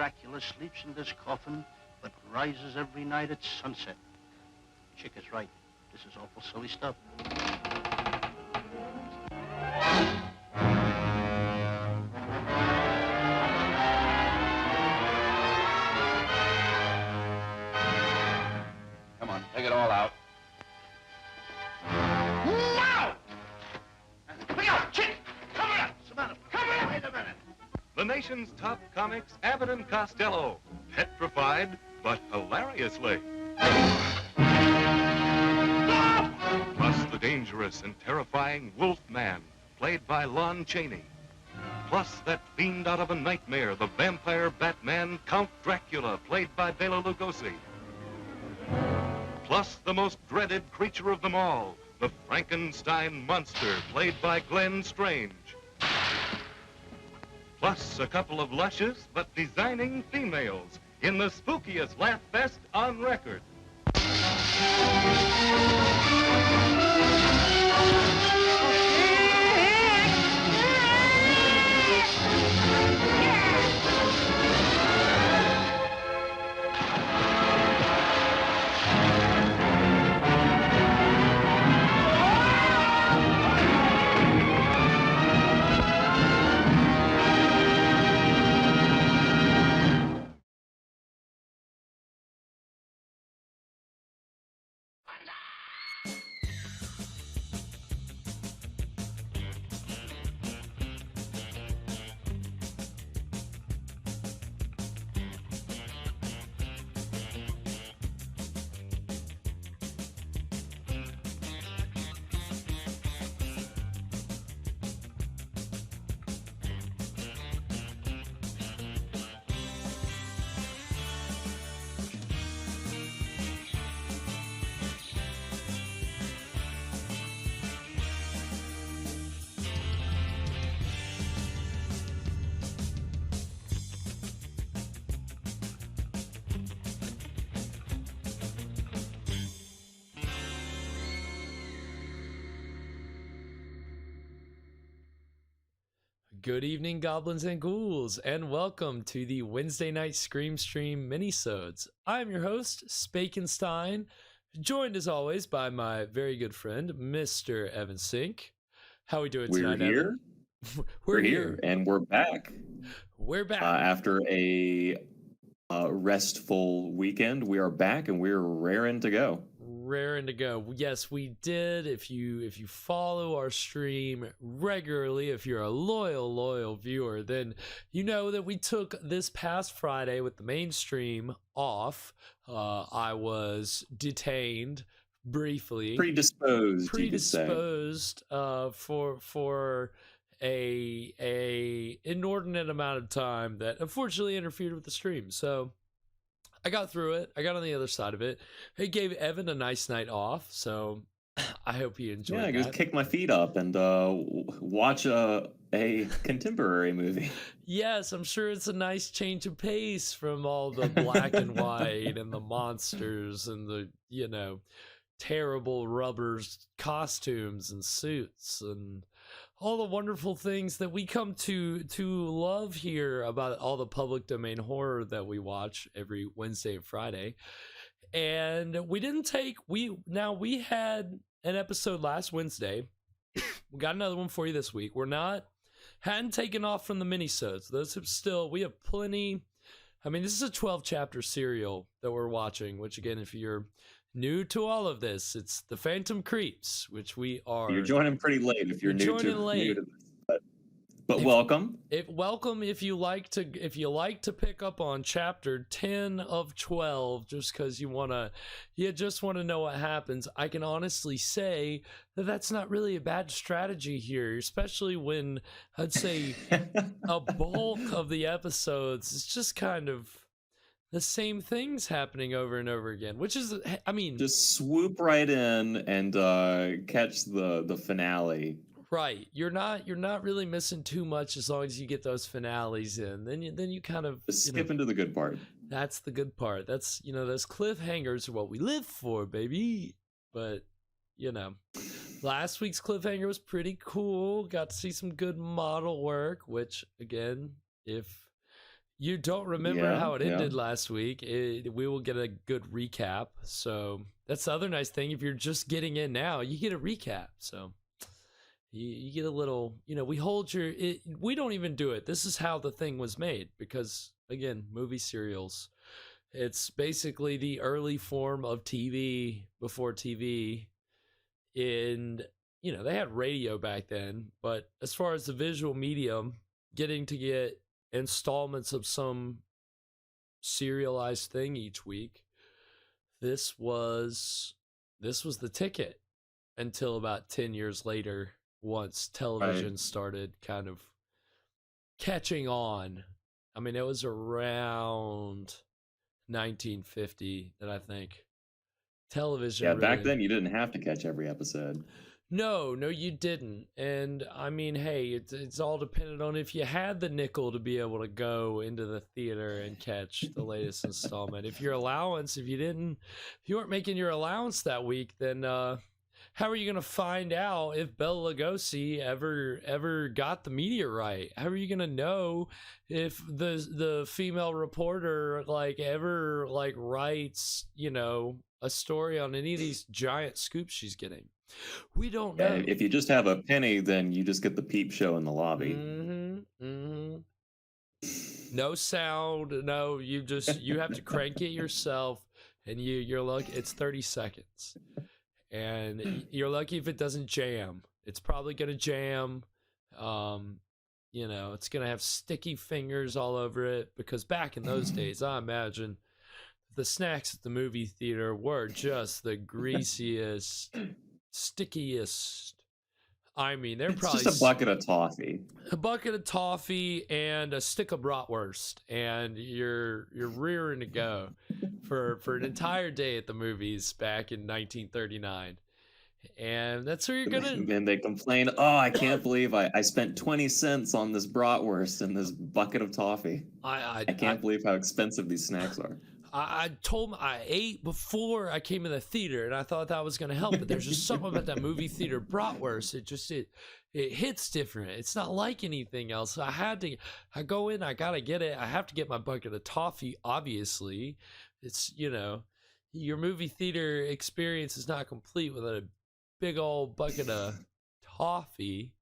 Dracula sleeps in this coffin, but rises every night at sunset. Chick is right. This is awful silly stuff. Come on, take it all out. No! Look out, Chick! Cover up! What's the matter? Cover up! Wait a minute. The nation's top comics, Abbott and Costello. Petrified, but hilariously. Plus the dangerous and terrifying Wolfman, played by Lon Chaney. Plus that fiend out of a nightmare, the vampire Batman, Count Dracula, played by Bela Lugosi. Plus the most dreaded creature of them all, the Frankenstein monster, played by Glenn Strange. Plus a couple of luscious but designing females in the spookiest laugh fest on record. Good evening, goblins and ghouls, and welcome to the Wednesday night Scream Stream minisodes. I'm your host, Spakenstein, joined as always by my very good friend, Mr. Evan Sink. How are we doing tonight, We're here. Evan? We're here, and we're back. We're back. After a restful weekend, we are back, and we're raring to go. Raring to go. Yes, we did. If you follow our stream regularly, if you're a loyal viewer, then you know that we took this past Friday with the main stream off. I was detained briefly, predisposed for a inordinate amount of time that unfortunately interfered with the stream. So I got through it. I got on the other side of it. It gave Evan a nice night off, so I hope he enjoyed that. Yeah, I just kick my feet up and watch a contemporary movie. Yes, I'm sure it's a nice change of pace from all the black and white and the monsters and the, terrible rubbers costumes and suits and all the wonderful things that we come to love here about all the public domain horror that we watch every Wednesday and Friday. And we had an episode last Wednesday. We got another one for you this week. Hadn't taken off from the minisodes. Those have still, we have plenty. I mean, this is a 12 chapter serial that we're watching, which again, if you're new to all of this, it's the Phantom Creeps, which we are. You're joining pretty late if you're new to this, but welcome. Welcome if you like to pick up on chapter 10 of 12, just because you just want to know what happens. I can honestly say that that's not really a bad strategy here, especially when I'd say a bulk of the episodes is just kind of the same things happening over and over again, which is, I mean, just swoop right in and catch the finale. Right, you're not really missing too much as long as you get those finales in. Then you kind of just skip into the good part. That's the good part. That's those cliffhangers are what we live for, baby. But last week's cliffhanger was pretty cool. Got to see some good model work, which again, if You don't remember how it Yeah. ended last week. We will get a good recap. So that's the other nice thing. If you're just getting in now, you get a recap. So you get a little, we hold we don't even do it. This is how the thing was made because, again, movie serials. It's basically the early form of TV before TV. And, they had radio back then. But as far as the visual medium, getting to get installments of some serialized thing each week, this was the ticket until about 10 years later, once television started kind of catching on. I mean, it was around 1950 that I think television Yeah, really... back then you didn't have to catch every episode. No, you didn't. And I mean, hey, it's all dependent on if you had the nickel to be able to go into the theater and catch the latest installment. If you weren't making your allowance that week, then how are you going to find out if Bela Lugosi ever got the media right? How are you going to know if the female reporter ever writes, a story on any of these giant scoops she's getting? We don't know. Yeah, if you just have a penny, then you just get the peep show in the lobby. No sound. No, you have to crank it yourself, and you're lucky. It's 30 seconds, and you're lucky if it doesn't jam. It's probably gonna jam. It's gonna have sticky fingers all over it because back in those days, I imagine the snacks at the movie theater were just the greasiest, stickiest. I mean, they're probably just a bucket of toffee. A bucket of toffee and a stick of bratwurst, and you're rearing to go for an entire day at the movies back in 1939. And that's where you're gonna... And they complain, oh, I can't believe I spent 20 cents on this bratwurst and this bucket of toffee. I can't believe how expensive these snacks are. I told him I ate before I came in the theater, and I thought that was going to help. But there's just something about that movie theater bratwurst. It hits different. It's not like anything else. I go in, I got to get it. I have to get my bucket of toffee, obviously. It's, your movie theater experience is not complete without a big old bucket of toffee,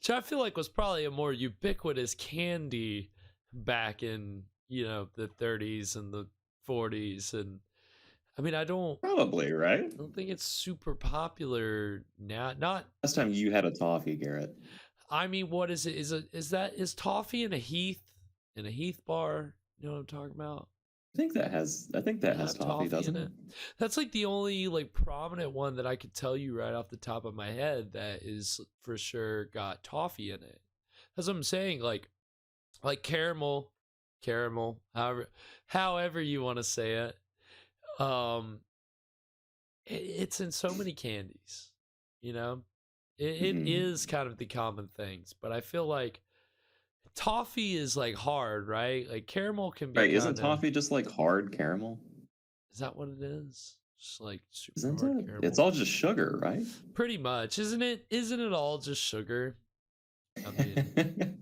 which I feel like was probably a more ubiquitous candy back in the 30s and the 40s. And I mean, probably right. I don't think it's super popular now. Not last time you had a toffee, Garrett. I mean, what is it? Is toffee in a Heath bar? You know what I'm talking about? I think that has toffee, doesn't it? That's the only prominent one that I could tell you right off the top of my head that is for sure got toffee in it. That's what I'm saying. Like caramel, however you want to say it. It's in so many candies, it is kind of the common things, but I feel like toffee is hard, right? Like caramel can be isn't toffee just hard caramel? Is that what it is? Just super isn't hard it? caramel. It's all just sugar, right? Pretty much, isn't it all just sugar? I mean,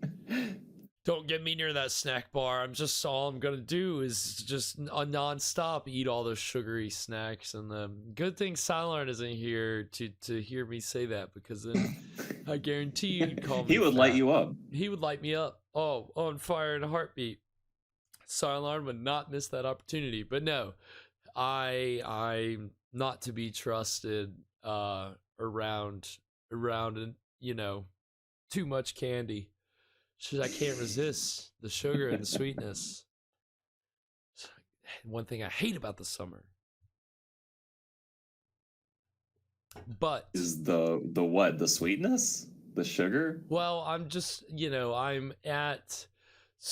don't get me near that snack bar. All I'm gonna do is just nonstop eat all those sugary snacks. And good thing Silent isn't here to hear me say that, because then I guarantee he'd call me. He would fat. light you up. He would light me up. Oh, on fire in a heartbeat. Silent would not miss that opportunity. But no, I'm not to be trusted around too much candy. I can't resist the sugar and the sweetness. One thing I hate about the summer. But is the what? The sweetness? The sugar? Well, I'm just, I'm at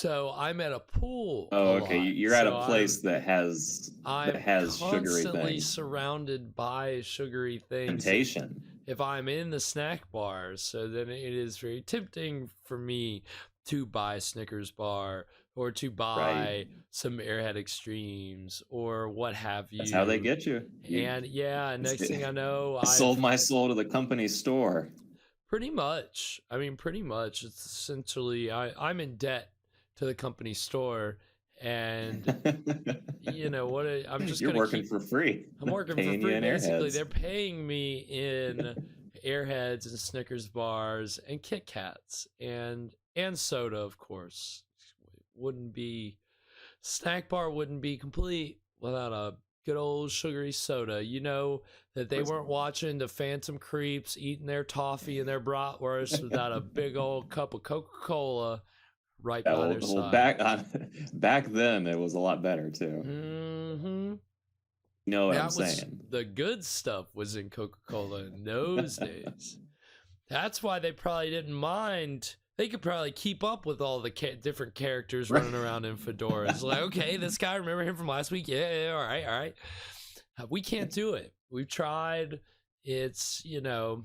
a pool. Oh, okay. You're at a place that has sugary constantly things. Surrounded by sugary things. Temptation. If I'm in the snack bars, so then it is very tempting for me to buy a Snickers bar or to buy some Airhead Extremes or what have you. That's how they get you. And next thing I know, I sold my soul to the company store. Pretty much. It's essentially, I'm in debt to the company store, and you know what? You're working for free. I'm working paying for free. You in Basically, Airheads. they're paying me in Airheads and Snickers bars and Kit Kats and soda, of course. Wouldn't be snack bar wouldn't be complete without a good old sugary soda. You know that they weren't watching the Phantom Creeps eating their toffee and their bratwurst without a big old cup of Coca-Cola right by their side. Back then it was a lot better too. Mm-hmm. You know what I'm saying? The good stuff was in Coca-Cola in those days. That's why they probably didn't mind. They could probably keep up with all the different characters running around in fedoras. Like, okay, this guy, remember him from last week? Yeah, all right. We can't do it. We've tried. It's, you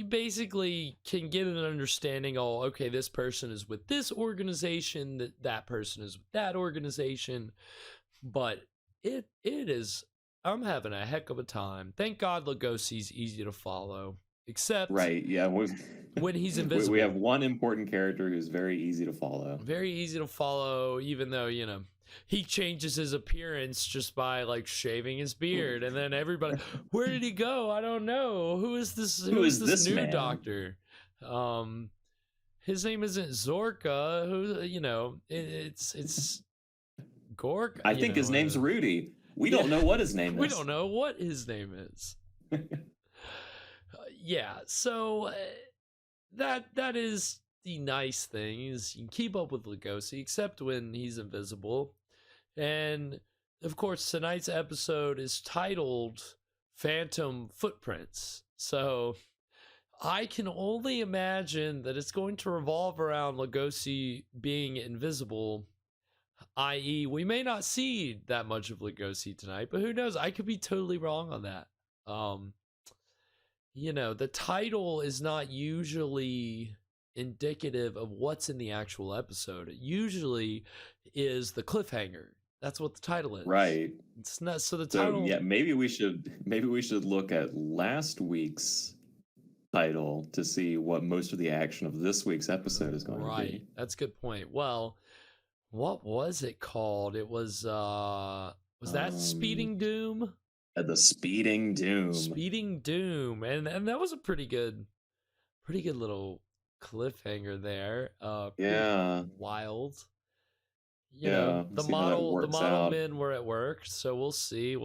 basically can get an understanding. Oh, okay, this person is with this organization. That person is with that organization. But it is. I'm having a heck of a time. Thank God Lugosi's easy to follow. Except right, yeah. When he's invisible. We have one important character who's very easy to follow. Very easy to follow, even though, he changes his appearance just by like shaving his beard, and then everybody, where did he go? I don't know. Who is this new man? doctor? His name isn't Zorka. Who, it's Gork. I think his name's Rudy. We don't know what his name is. We don't know what his name is. Yeah, so that is the nice thing, is you can keep up with Lugosi, except when he's invisible. And of course, tonight's episode is titled Phantom Footprints. So I can only imagine that it's going to revolve around Lugosi being invisible, i.e., we may not see that much of Lugosi tonight, but who knows? I could be totally wrong on that. The title is not usually indicative of what's in the actual episode. It usually is the cliffhanger. That's what the title is. Right. It's not. So the title. So, yeah, maybe we should look at last week's title to see what most of the action of this week's episode is going to be. Right. That's a good point. Well, what was it called? It was that Speeding Doom? The Speeding Doom. Speeding Doom, and that was a pretty good little cliffhanger there. Yeah. Wild. The model men were at work, so we'll see.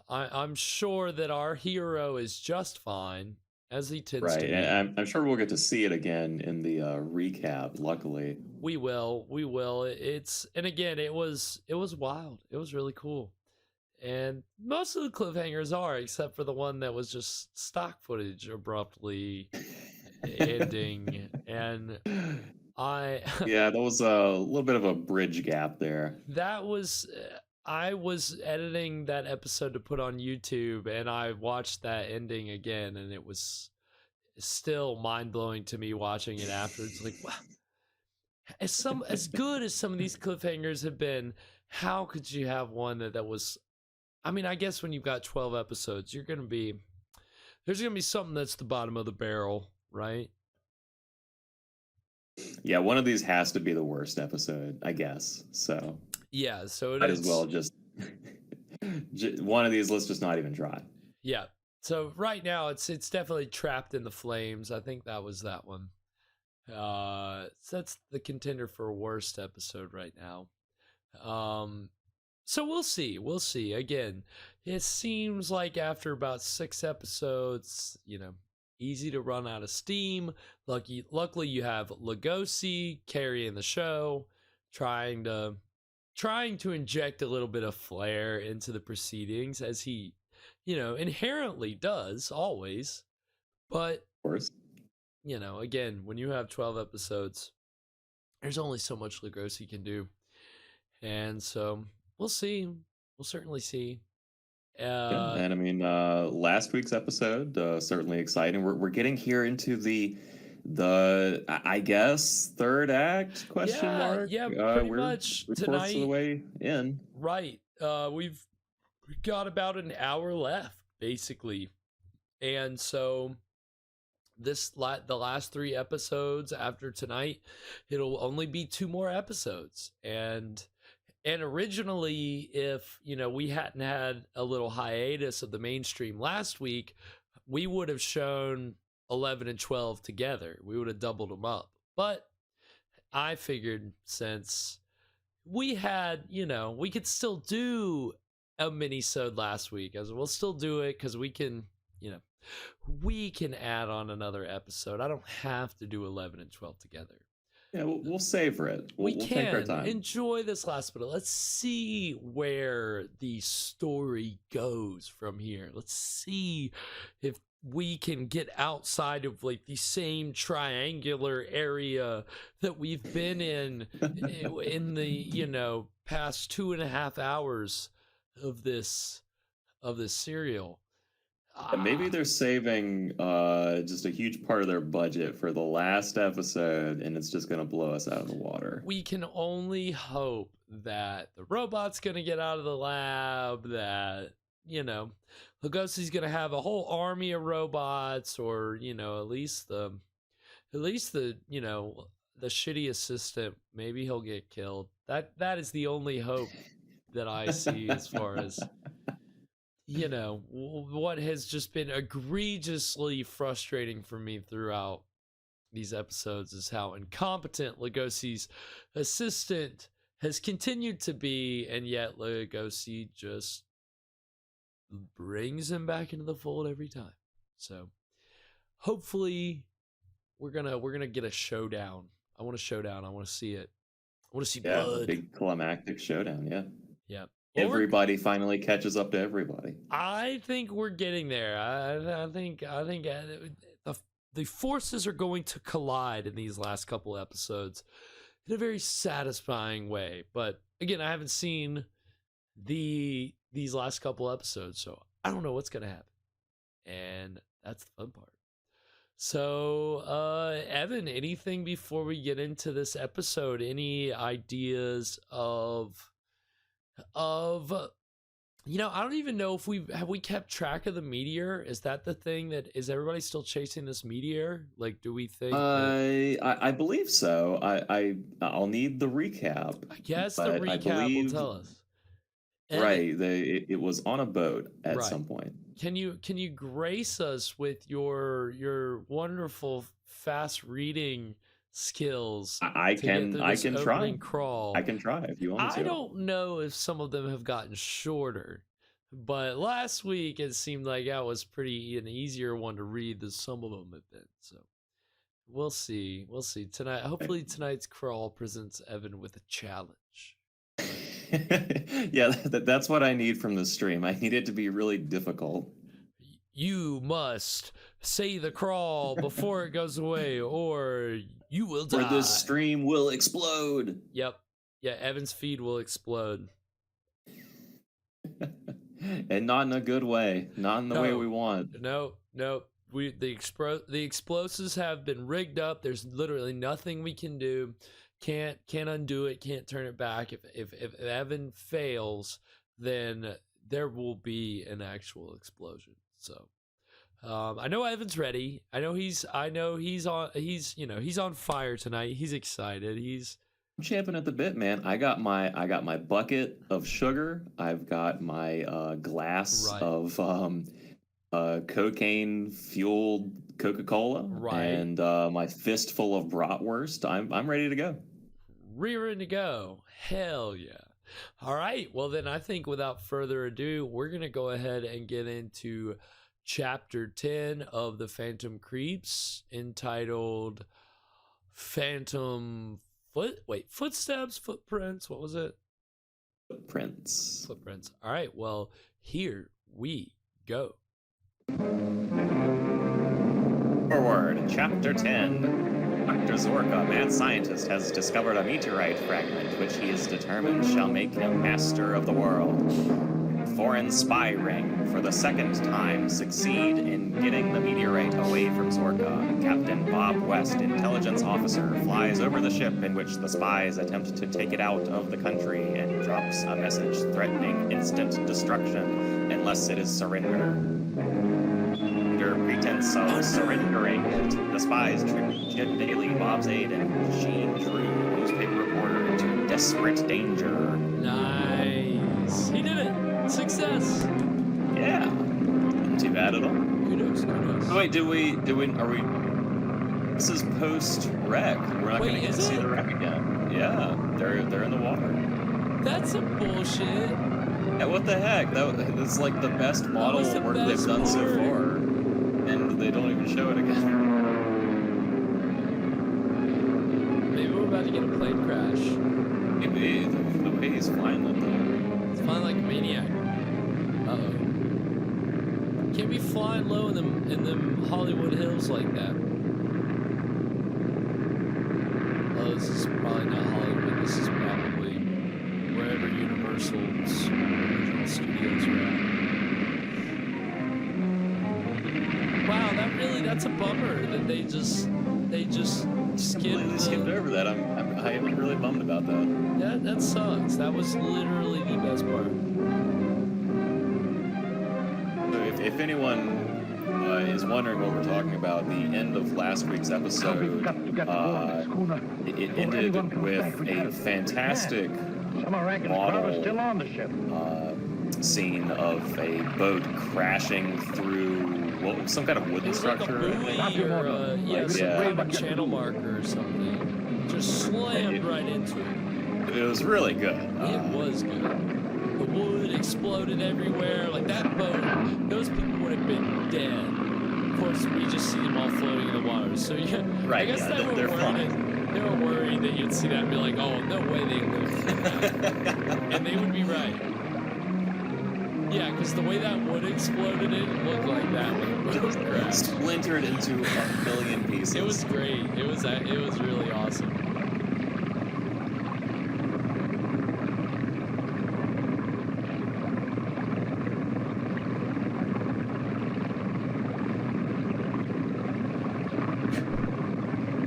I'm sure that our hero is just fine, as he tends to be. Right, and I'm sure we'll get to see it again in the recap. Luckily, we will. And again, it was wild. It was really cool. And most of the cliffhangers are, except for the one that was just stock footage abruptly ending. And that was a little bit of a bridge gap there. I was editing that episode to put on YouTube, and I watched that ending again, and it was still mind-blowing to me watching it afterwards. Like, wow. As good as some of these cliffhangers have been, how could you have one that was... I mean, I guess when you've got 12 episodes, there's going to be something that's the bottom of the barrel, right? Yeah, one of these has to be the worst episode, I guess. So yeah, so might as well just one of these. Let's just not even try. Yeah. So right now, it's definitely Trapped in the Flames. I think that was that one. So that's the contender for worst episode right now. So we'll see. Again, it seems like after about 6 episodes, easy to run out of steam. Luckily you have Lugosi carrying the show, trying to inject a little bit of flair into the proceedings, as he, inherently does always. But, of course, again, when you have 12 episodes, there's only so much Lugosi can do. And so we'll see. We'll certainly see. And I mean, last week's episode, certainly exciting. We're getting here into the I guess third act question mark. Yeah, pretty much tonight. Of the way in. Right. We've got about an hour left, basically, and so the last 3 episodes after tonight, it'll only be 2 more episodes. And originally, if we hadn't had a little hiatus of the mainstream last week, we would have shown 11 and 12 together. We would have doubled them up. But I figured since we had, we could still do a mini-sode last week, as we'll still do it because we can, we can add on another episode. I don't have to do 11 and 12 together. Yeah, we'll savor it. We'll take our time. Enjoy this last bit. Let's see where the story goes from here. Let's see if we can get outside of like the same triangular area that we've been in the past 2.5 hours of this serial. And maybe they're saving just a huge part of their budget for the last episode, and it's just going to blow us out of the water. We can only hope that the robot's going to get out of the lab, that, Lugosi's going to have a whole army of robots, or, at least the shitty assistant, maybe he'll get killed. That is the only hope that I see as far as... what has just been egregiously frustrating for me throughout these episodes is how incompetent Lugosi's assistant has continued to be, and yet Lugosi just brings him back into the fold every time. So hopefully we're gonna get a showdown. I want a showdown. I want to see it. I want to see blood. Big climactic showdown. Yeah. Everybody finally catches up to everybody. I think we're getting there. I think the forces are going to collide in these last couple episodes in a very satisfying way. But again, I haven't seen these last couple episodes, so I don't know what's going to happen. And that's the fun part. So, Evan, anything before we get into this episode? Any ideas of I don't even know if we kept track of the meteor. Is that the thing that is everybody still chasing this meteor? Like, do we think I believe so. I'll need the recap. I guess the recap will tell us. And right. It was on a boat at some point. Can you grace us with your wonderful fast reading skills? I can try. Crawl. I can try if you want me to. I don't know if some of them have gotten shorter, but last week it seemed like that was an easier one to read than some of them have been. So we'll see tonight. Hopefully tonight's crawl presents Evan with a challenge. Yeah, that's what I need from the stream. I need it to be really difficult. You must say the crawl before it goes away, or you will die. Or this stream will explode. Yep. Yeah, Evan's feed will explode. And not in a good way. Not in the way we want. No. The explosives have been rigged up. There's literally nothing we can do. Can't undo it. Can't turn it back. If Evan fails, then there will be an actual explosion. So I know Evan's ready. I know he's on fire tonight. He's excited. I'm champing at the bit, man. I got my bucket of sugar. I've got my glass of cocaine fueled Coca-Cola, and my fistful of bratwurst. I'm ready to go. Rearing to go. Hell yeah. All right. Well, then I think without further ado, we're going to go ahead and get into Chapter 10 of the Phantom Creeps, entitled Footsteps, Footprints. What was it? Footprints. All right. Well, here we go. Forward, Chapter 10. Dr. Zorka, mad scientist, has discovered a meteorite fragment which he is determined shall make him master of the world. Foreign spy ring, for the second time, succeed in getting the meteorite away from Zorka. Captain Bob West, intelligence officer, flies over the ship in which the spies attempt to take it out of the country and drops a message threatening instant destruction unless it is surrendered. Under pretense of surrendering it, the spies tricked Jed Daly, Bob's aide, and Gene Drew, newspaper reporter, into desperate danger. Nice. He did it. Success. Yeah. Not too bad at all. Kudos. Oh, wait, are we, this is post-wreck. We're not going to get to see the wreck again. Yeah, they're in the water. That's some bullshit. Yeah, what the heck? That's like the best model work they've done so far. And they don't even show it again. Maybe we're about to get a plane crash. Maybe the way he's flying like that. It's flying like a maniac. Uh-oh. Can't be flying low in them Hollywood hills like that. Oh, this is probably not Hollywood. This is probably wherever Universal's original studios are at. Wow, that's a bummer that they just skipped over that. I am really bummed about that. That sucks. That was literally the best part. So if anyone is wondering what we're talking about, the end of last week's episode, it ended with a fantastic model scene of a boat crashing through some kind of wooden structure. Like a buoy or some kind of channel marker or something. Just slammed right into it. It was really good. It was good. The wood exploded everywhere. Like that boat, those people would have been dead. Of course, we just see them all floating in the water. So yeah, right, I guess they were worried that you'd see that and be like, oh, no way they lived in that. And they would be right. Yeah, because the way that wood exploded, it looked like that when the boat crashed. Splintered into a million pieces. It was great. It was really awesome.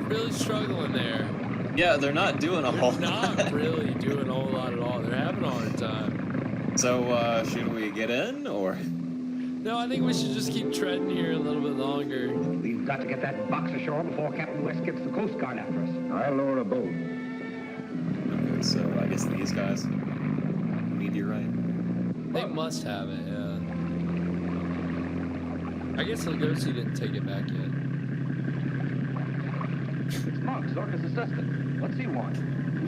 Really struggling there. Yeah, they're not doing a whole lot. Not really doing a whole lot at all. They're having a hard time. So, should we get in, or? No, I think we should just keep treading here a little bit longer. We've got to get that box ashore before Captain West gets the Coast Guard after us. I'll lower a boat. Okay, so I guess these guys. Meteorite. They must have it, yeah. I guess Lugosi didn't take it back yet. It's Monk, Zorka's assistant. What's he want?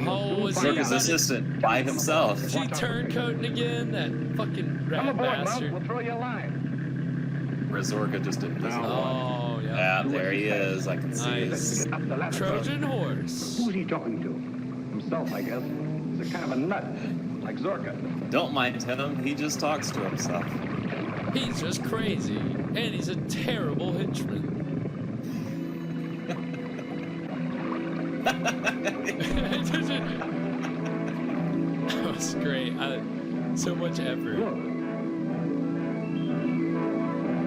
Oh, was he Zorka's assistant by himself. Is he turncoating again? That fucking rat Come aboard, bastard. Monk. We'll throw you a line. Where Zorka just invisible. Oh, yeah. Yeah, there he is. I can see his... Trojan horse. Who's he talking to? Himself, I guess. He's a kind of a nut, like Zorka. Don't mind him. He just talks to himself. He's just crazy. And he's a terrible henchman. That was great. So much effort. Look.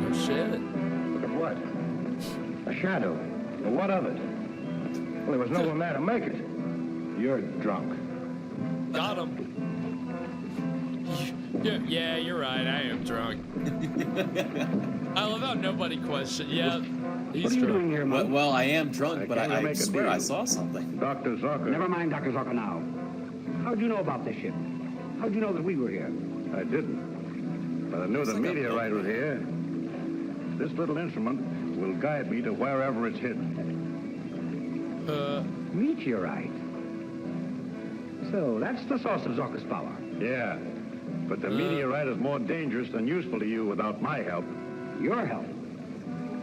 Oh shit. Look at what? A shadow. Well, what of it? Well, there was no one there to make it. You're drunk. Got him. Yeah, you're right. I am drunk. I love how nobody questioned. Yeah, he's What are you drunk. doing here, Monk? Well, I am drunk, but Can't we I make a swear deal? I saw something. Dr. Zorka. Never mind Dr. Zorka now. How'd you know about this ship? How'd you know that we were here? I didn't. But I knew the meteorite was here. This little instrument will guide me to wherever it's hidden. Meteorite? So, that's the source of Zorka's power. Yeah. But the meteorite is more dangerous than useful to you without my help. Your help?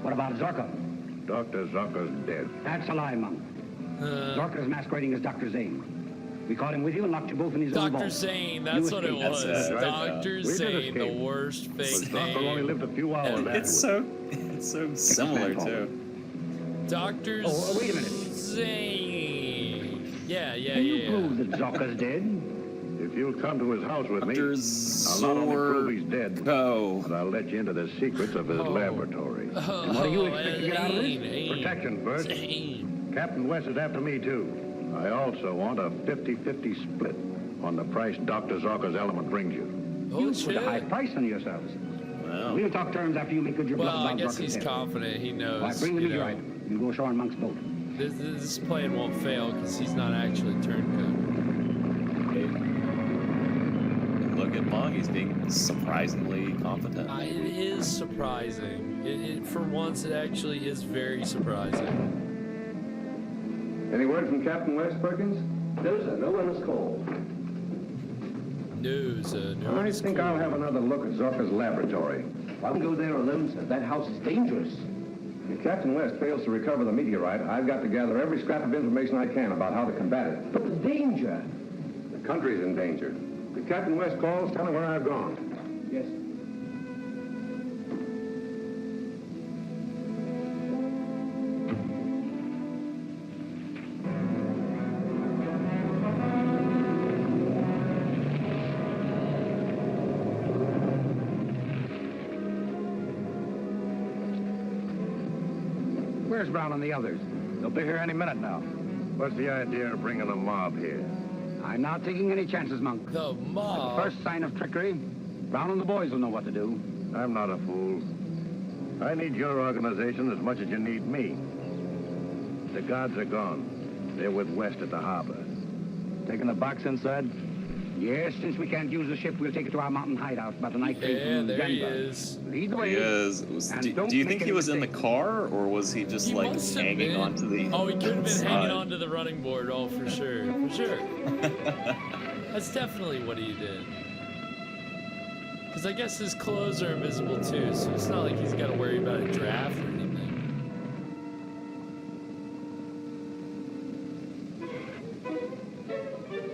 What about Zorka? Dr. Zorka's dead. That's a lie, Monk. Zorka is masquerading as Dr. Zane. We caught him with you and locked you both in his own Dr. vault. Zane, that's what it was. That's right. Dr. We did Zane, the escape. worst But fake Zorka only name. lived a few hours It's so similar, too. Dr. Oh, wait a minute. Zane. Yeah. Can you prove that Zorka's dead? If you'll come to his house with me, Dr. I'll not only prove he's dead, Zorko. but I'll let you into the secrets of his laboratory. And what do you expect to get out of this? Protection first. Zane. Captain West is after me, too. I also want a 50-50 split on the price Dr. Zorka's element brings you. Oh, You put a high shit. price on your services. Well, We'll talk terms after you make good your bluff Well, I about guess Zorka's he's death. confident. He knows. All right, bring the you know, meteorite. You go ashore on Monk's boat. this plan won't fail because he's not actually turncoat. look at Monk. He's being surprisingly confident. It is surprising. For once, it actually is very surprising. Any word from Captain West, Perkins? No, sir. No one has called. No, sir. No I one is think cool. I'll have another look at Zorka's laboratory. I won't go there alone, sir. That house is dangerous. If Captain West fails to recover the meteorite, I've got to gather every scrap of information I can about how to combat it. But the danger. The country's in danger. If Captain West calls, tell him where I've gone. Yes. Where's Brown and the others? They'll be here any minute now. What's the idea of bringing a mob here? I'm not taking any chances, Monk. The mob. First sign of trickery, Brown and the boys will know what to do. I'm not a fool. I need your organization as much as you need me. The guards are gone. They're with West at the harbor. Taking the box inside? Yes, since we can't use the ship, we'll take it to our mountain hideout about the night train Yeah, from there he Denver. is. Lead the way. He is. Do you think he was in the car, or was he just He like must have hanging been. onto the? Oh, he could have been side? hanging onto the running board. Oh, for sure. For sure. That's definitely what he did. Because I guess his clothes are invisible too, so it's not like he's got to worry about a draft or anything.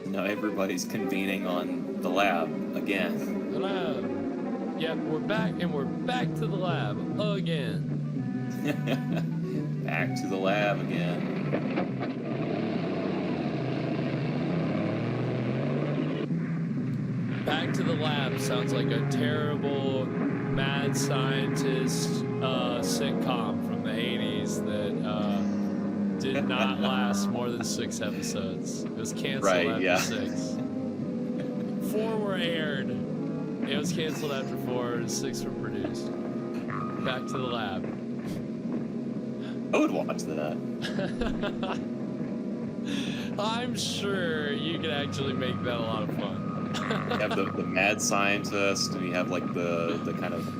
No, everybody's convening on the lab again. The lab. Yep, we're back, and we're back to the lab again. Back to the lab again. Back to the lab sounds like a terrible mad scientist sitcom from the 80s that did not last more than 6 episodes. It was canceled Right, after yeah. 6. 4 were aired. It was canceled after 4, and 6 were produced. Back to the lab. I would watch that. I'm sure you could actually make that a lot of fun. You have the mad scientist, and you have like the kind of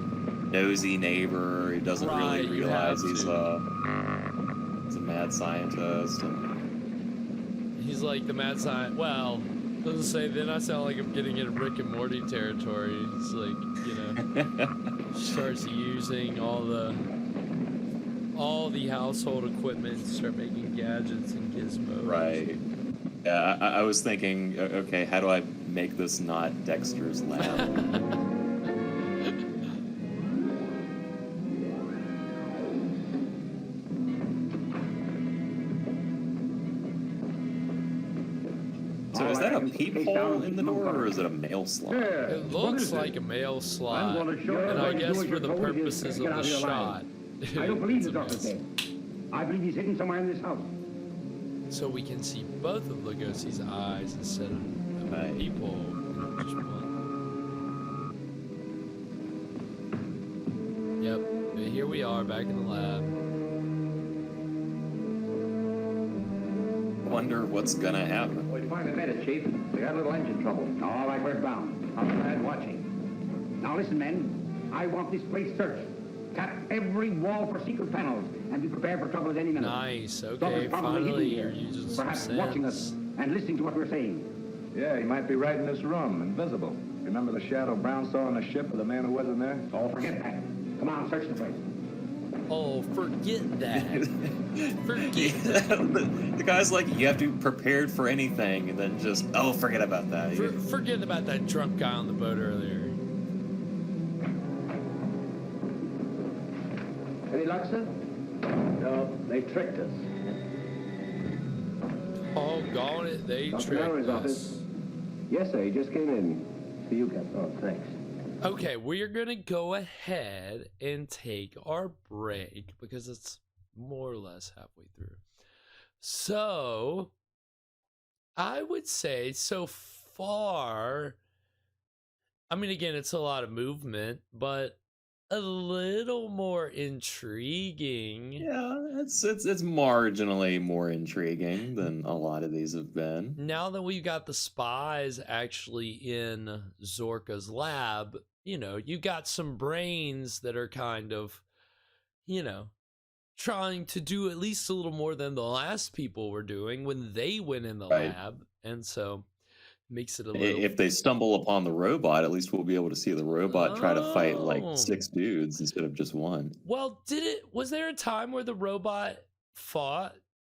nosy neighbor who doesn't Right, really you realize have he's to. a mad scientist. And He's like the mad scientist. Well, doesn't say. Then I sound like I'm getting into Rick and Morty territory. It's like, you know, starts using all the household equipment to start making gadgets and gizmos. right. Yeah, I was thinking, okay, how do I make this not Dexter's Lab? So is that a peephole in the door, or is it a mail slot? It looks like a mail slot, I'm gonna show you and what I to guess do as for you're the told if you purposes of get out the of your shot, I don't believe it's the a doctor's mail dead. I believe he's hidden somewhere in this house. so we can see both of Lugosi's eyes instead of Right. people. Just one. Yep, but here we are back in the lab. Wonder what's gonna happen. We finally made it, Chief. We had a little engine trouble. All right, where's Brown? Outside watching. Now listen, men. I want this place searched. Tap every wall for secret panels and be prepared for trouble at any minute. Nice, okay, Zorka's probably finally hidden you're here, using some perhaps watching us sense. and listening to what we're saying. Yeah, he might be right in this room, invisible. Remember the shadow Brown saw on the ship of the man who wasn't there? Oh, forget that. Come on, search the place. Oh, forget that. Forget The guy's like, you have to be prepared for anything, and then just, oh, forget about that. Forget about that drunk guy on the boat earlier. Any luck, sir? No, they tricked us. Oh, gone it, they Dr. tricked Mallory's us. office. Yes, sir. He just came in. For you, Captain. Oh, thanks. Okay, we're gonna go ahead and take our break because it's more or less halfway through. So, I would say so far, I mean, again, it's a lot of movement, but a little more intriguing. Yeah, it's marginally more intriguing than a lot of these have been. Now that we've got the spies actually in Zorka's lab, you got some brains that are kind of, trying to do at least a little more than the last people were doing when they went in the Right. lab. And so makes it a little. If they stumble upon the robot, at least we'll be able to see the robot try to fight like Oh. 6 dudes instead of just one. Well, was there a time where the robot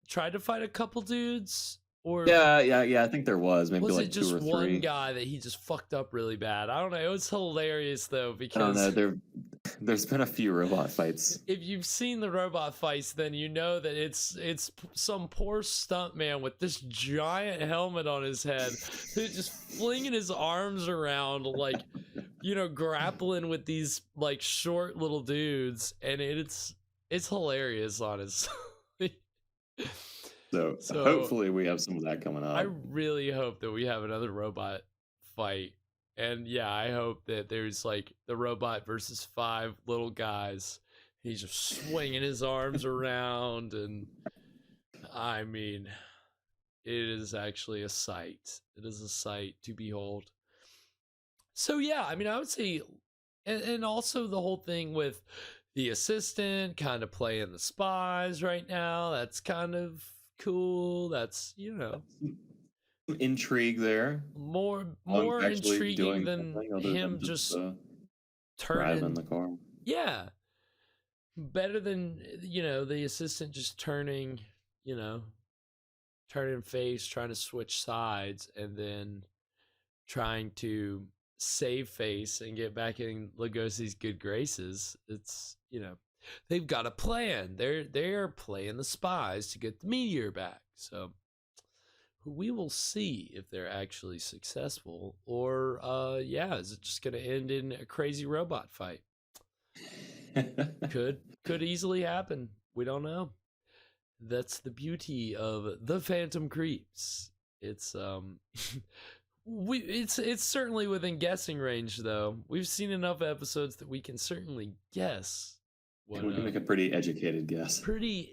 tried to fight a couple dudes? Or Yeah, I think there was maybe was like it just 2 or 3. one guy that he just fucked up really bad? I don't know. It was hilarious though, I don't because know. There's been a few robot fights. if you've seen the robot fights, then you know that it's some poor stuntman with this giant helmet on his head who's just flinging his arms around like, grappling with these like short little dudes, and it's hilarious, honestly. So hopefully we have some of that coming up. I really hope that we have another robot fight. And yeah, I hope that there's like the robot versus 5 little guys. He's just swinging his arms around. And I mean, it is actually a sight. It is a sight to behold. So yeah, I mean, I would say, and also the whole thing with the assistant kind of playing the spies right now. That's kind of cool. That's, Some intrigue there. more Actually intriguing doing than something other him than just driving turning. the car. Yeah, better than the assistant just turning face, trying to switch sides, and then trying to save face and get back in Lugosi's good graces. It's they've got a plan. They're playing the spies to get the meteor back. So we will see if they're actually successful, or is it just gonna end in a crazy robot fight? Could easily happen. We don't know. That's the beauty of the Phantom Creeps. It's it's certainly within guessing range, though. We've seen enough episodes that we can certainly guess. We can make a pretty educated guess. Pretty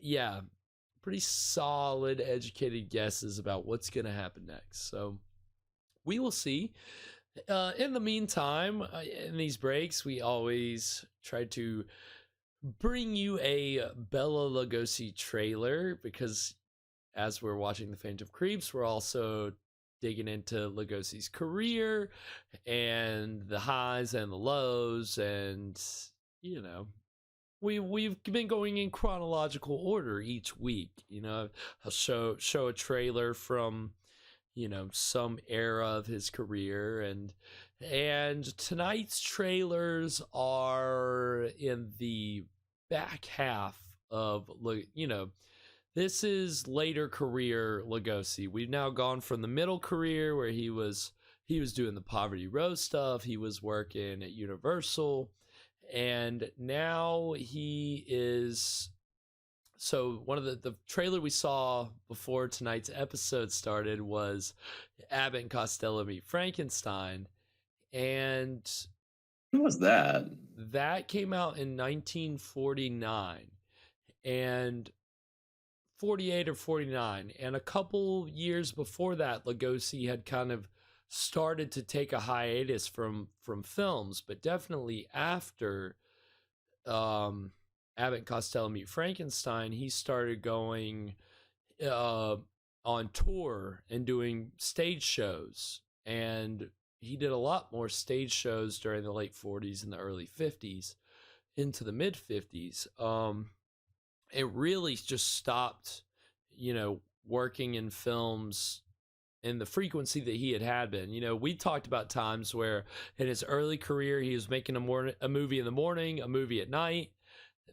solid, educated guesses about what's going to happen next. So we will see. In the meantime, in these breaks, we always try to bring you a Bela Lugosi trailer, because as we're watching The Phantom Creeps, we're also digging into Lugosi's career and the highs and the lows, and we've been going in chronological order each week. I'll show a trailer from some era of his career, and tonight's trailers are in the back half of this is later career Lugosi. We've now gone from the middle career where he was doing the Poverty Row stuff. He was working at Universal, and now he is. So one of the trailer we saw before tonight's episode started was Abbott and Costello Meet Frankenstein, and When was that? that came out in 1949 and 48 or 49, and a couple years before that, Lugosi had kind of started to take a hiatus from films, but definitely after Abbott and Costello Meet Frankenstein, he started going on tour and doing stage shows, and he did a lot more stage shows during the late 40s and the early 50s into the mid 50s. It really just stopped, working in films in the frequency that he had been. We talked about times where in his early career, he was making a movie in the morning, a movie at night.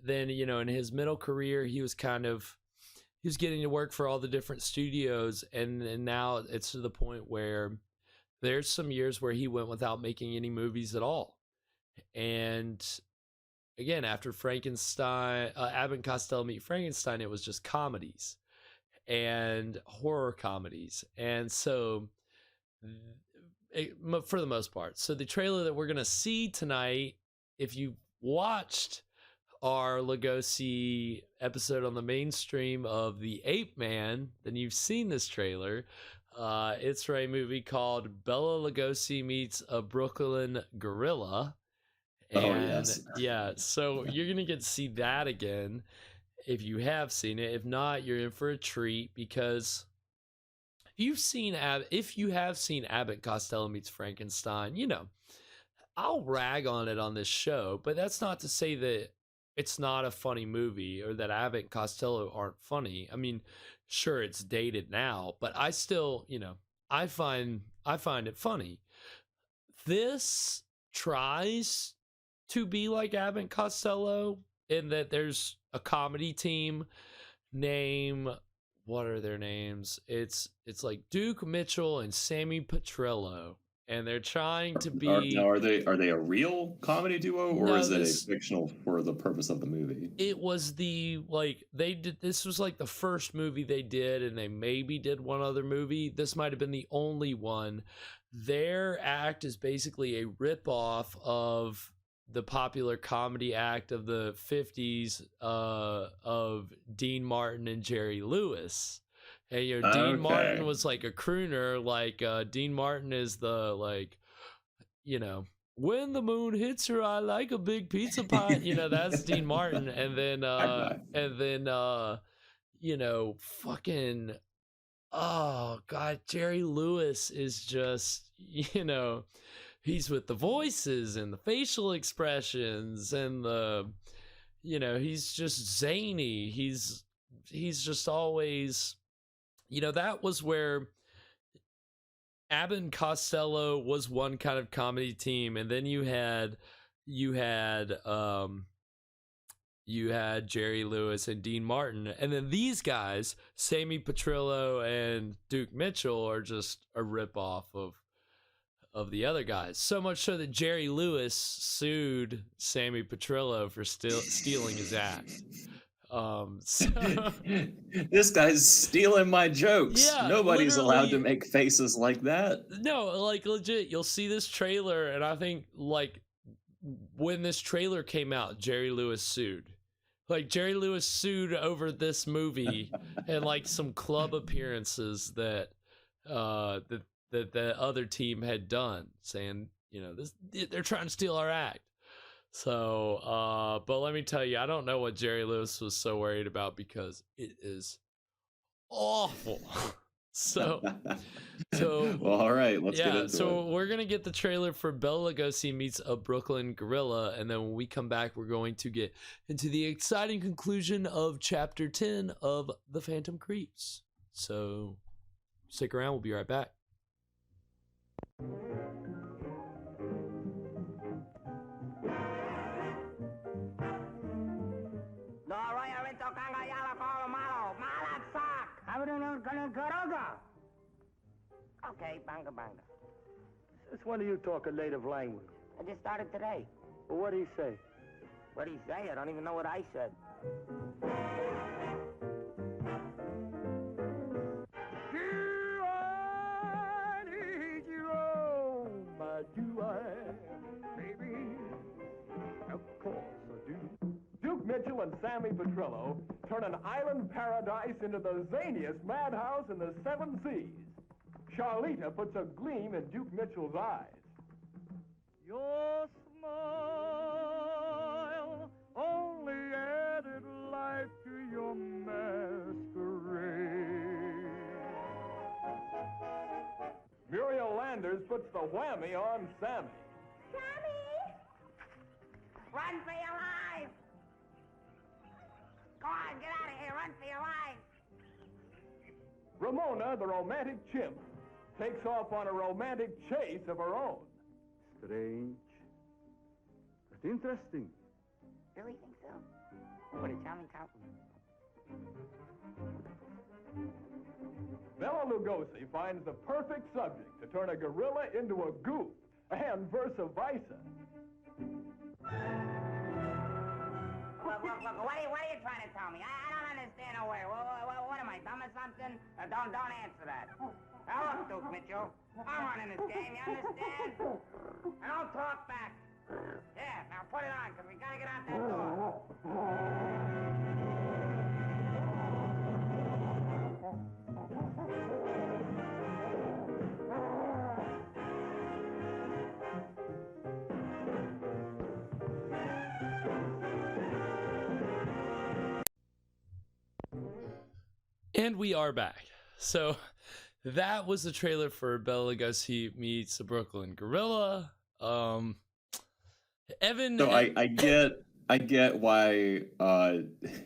Then, in his middle career, he was getting to work for all the different studios. And now it's to the point where there's some years where he went without making any movies at all. And again, after Frankenstein, Abbott and Costello Meet Frankenstein, it was just comedies and horror comedies. And so, for the most part, so the trailer that we're going to see tonight, if you watched our Lugosi episode on the mainstream of The Ape Man, then you've seen this trailer. It's for a movie called Bela Lugosi Meets a Brooklyn Gorilla. And yeah, so you're going to get to see that again if you have seen it. If not, you're in for a treat, because if you have seen Abbott and Costello Meets Frankenstein, you know, I'll rag on it on this show, but that's not to say that it's not a funny movie or that Abbott and Costello aren't funny. I mean, sure, it's dated now, but I still, you know, I find it funny. This tries to be like Abbott and Costello in that there's a comedy team. What are their names? It's like Duke Mitchell and Sammy Petrillo, and they're trying to be. Are they a real comedy duo, or is it a fictional for the purpose of the movie? It was this was like the first movie they did, and they maybe did one other movie. This might have been the only one. Their act is basically a ripoff of the popular comedy act of the 50s of Dean Martin and Jerry Lewis. And you know, Dean Martin was like a crooner. Like Dean Martin is the, like, you know, when the moon hits her, I like a big pizza pie. You know, that's Dean Martin. And then you know, fucking, oh god, Jerry Lewis is just, you know, he's with the voices and the facial expressions and the, you know, he's just zany. He's just always, you know, that was where Abbott and Costello was one kind of comedy team, and then you had Jerry Lewis and Dean Martin, and then these guys, Sammy Petrillo and Duke Mitchell, are just a ripoff of the other guys. So much so that Jerry Lewis sued Sammy Petrillo for stealing his act. So this guy's stealing my jokes. Yeah, nobody's allowed to make faces like that. No, like legit, you'll see this trailer, and I think like when this trailer came out, Jerry Lewis sued. Like Jerry Lewis sued over this movie and like some club appearances that the other team had done, saying, you know, they're trying to steal our act. So, but let me tell you, I don't know what Jerry Lewis was so worried about, because it is awful. So well, all right, let's get into it. So we're gonna get the trailer for Bela Lugosi Meets a Brooklyn Gorilla, and then when we come back, we're going to get into the exciting conclusion of Chapter 10 of The Phantom Creeps. So stick around, we'll be right back. Okay, banga banga. Since when do you talk a native language? I just started today. Well, what do you say? What do you say? I don't even know what I said. Baby, of course I do. Duke Mitchell and Sammy Petrillo turn an island paradise into the zaniest madhouse in the 7 seas. Charlita puts a gleam in Duke Mitchell's eyes. Your smile only added life to your masquerade. Muriel Landers puts the whammy on Sammy. Sammy! Run for your life! Go on, get out of here. Run for your life. Ramona, the romantic chimp, takes off on a romantic chase of her own. Strange, but interesting. Really think so? What did Tommy tell me? Bela Lugosi finds the perfect subject to turn a gorilla into a goof, and versa versa. Look, what are you trying to tell me? I don't understand a word. What am I, dumb or something? Don't answer that. Now look, Duke Mitchell, I'm running this game, you understand? And don't talk back. Yeah, now put it on, because we got to get out that door. And we are back. So that was the trailer for Bela Lugosi meets the Brooklyn Gorilla. Evan. So I get why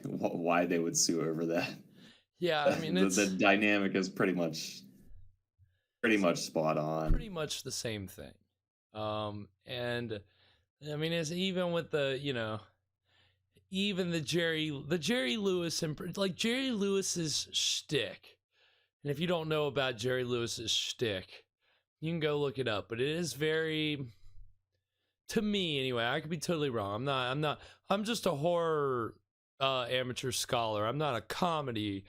why they would sue over that. Yeah, I mean the dynamic is pretty much spot on. Pretty much the same thing. And I mean, it's even with the, you know, even the Jerry Lewis and like Jerry Lewis's shtick. And if you don't know about Jerry Lewis's shtick, you can go look it up. But it is very, to me anyway, I could be totally wrong. I'm just a horror amateur scholar. I'm not a comedy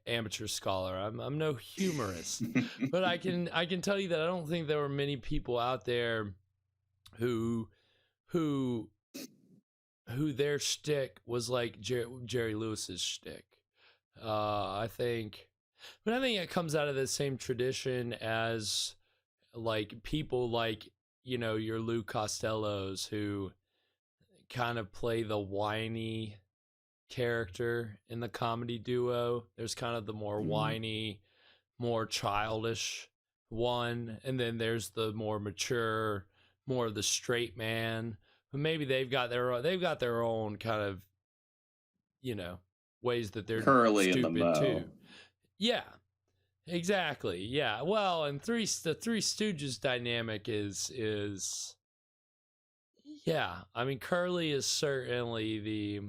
amateur scholar. I'm no humorist. But I can tell you that I don't think there were many people out there who their shtick was like Jerry Lewis's shtick. I think it comes out of the same tradition as like people like, you know, your Lou Costellos, who kind of play the whiny character in the comedy duo. There's kind of the more whiny, more childish one, and then there's the more mature, more of the straight man. But maybe they've got their own kind of, you know, ways that they're Curly stupid in the mo. too. Yeah, exactly. Yeah. Well, and the Three Stooges dynamic is yeah. I mean, Curly is certainly the,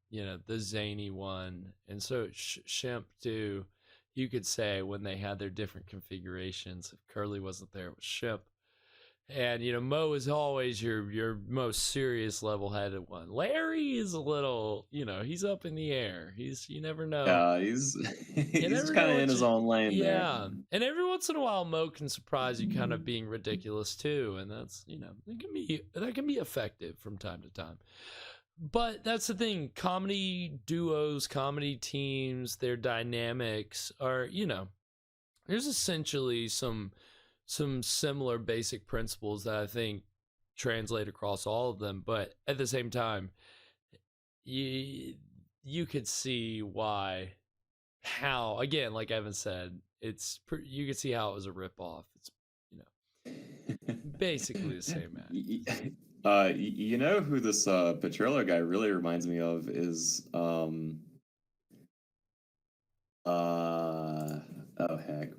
you know, the zany one, and so Shemp too. You could say when they had their different configurations, if Curly wasn't there, it was Shemp. And, you know, Mo is always your most serious, level-headed one. Larry is a little, you know, he's up in the air. You never know. Yeah, he's kind of in his own lane there. Yeah, and every once in a while, Mo can surprise you kind of being ridiculous too, and that's, you know, that can be effective from time to time. But that's the thing, comedy duos, comedy teams, their dynamics are, you know, there's essentially some similar basic principles that I think translate across all of them, but at the same time, you could see how, again, like Evan said, you could see how it was a ripoff. It's, you know, basically the same match. You know who this Petrillo guy really reminds me of is oh heck.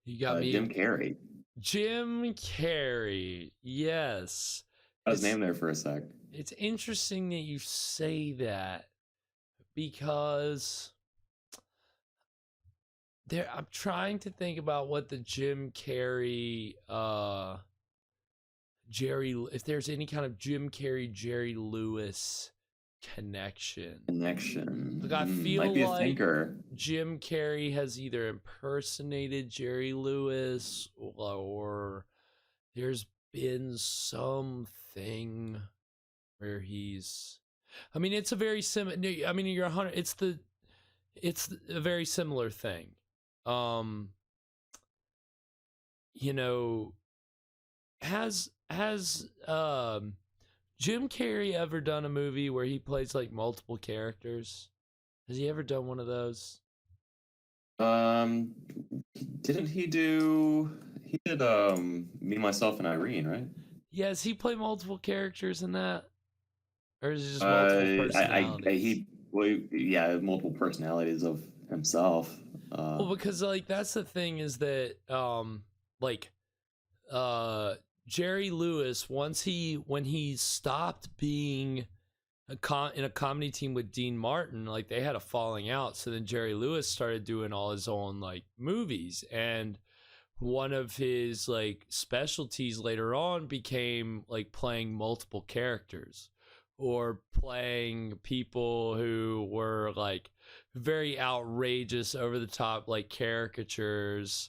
You got me. Jim Carrey. Jim Carrey, yes. I was named there for a sec. It's interesting that you say that, because I'm trying to think about what the Jim Carrey, if there's any kind of Jim Carrey, Jerry Lewis connection. Like, I feel might be a like thinker. Jim Carrey has either impersonated Jerry Lewis, or there's been something where he's, I mean, it's a very similar, I mean, you're 100, it's a very similar thing. You know, has Jim Carrey ever done a movie where he plays like multiple characters? Has he ever done one of those? Didn't he do? He did Me, Myself, and Irene, right? Yeah, does he play multiple characters in that, or is it just multiple personalities? Multiple personalities of himself. Well, because like that's the thing, is that Jerry Lewis, when he stopped being in a comedy team with Dean Martin, like they had a falling out. So then Jerry Lewis started doing all his own like movies, and one of his like specialties later on became like playing multiple characters, or playing people who were like very outrageous, over the top, like caricatures,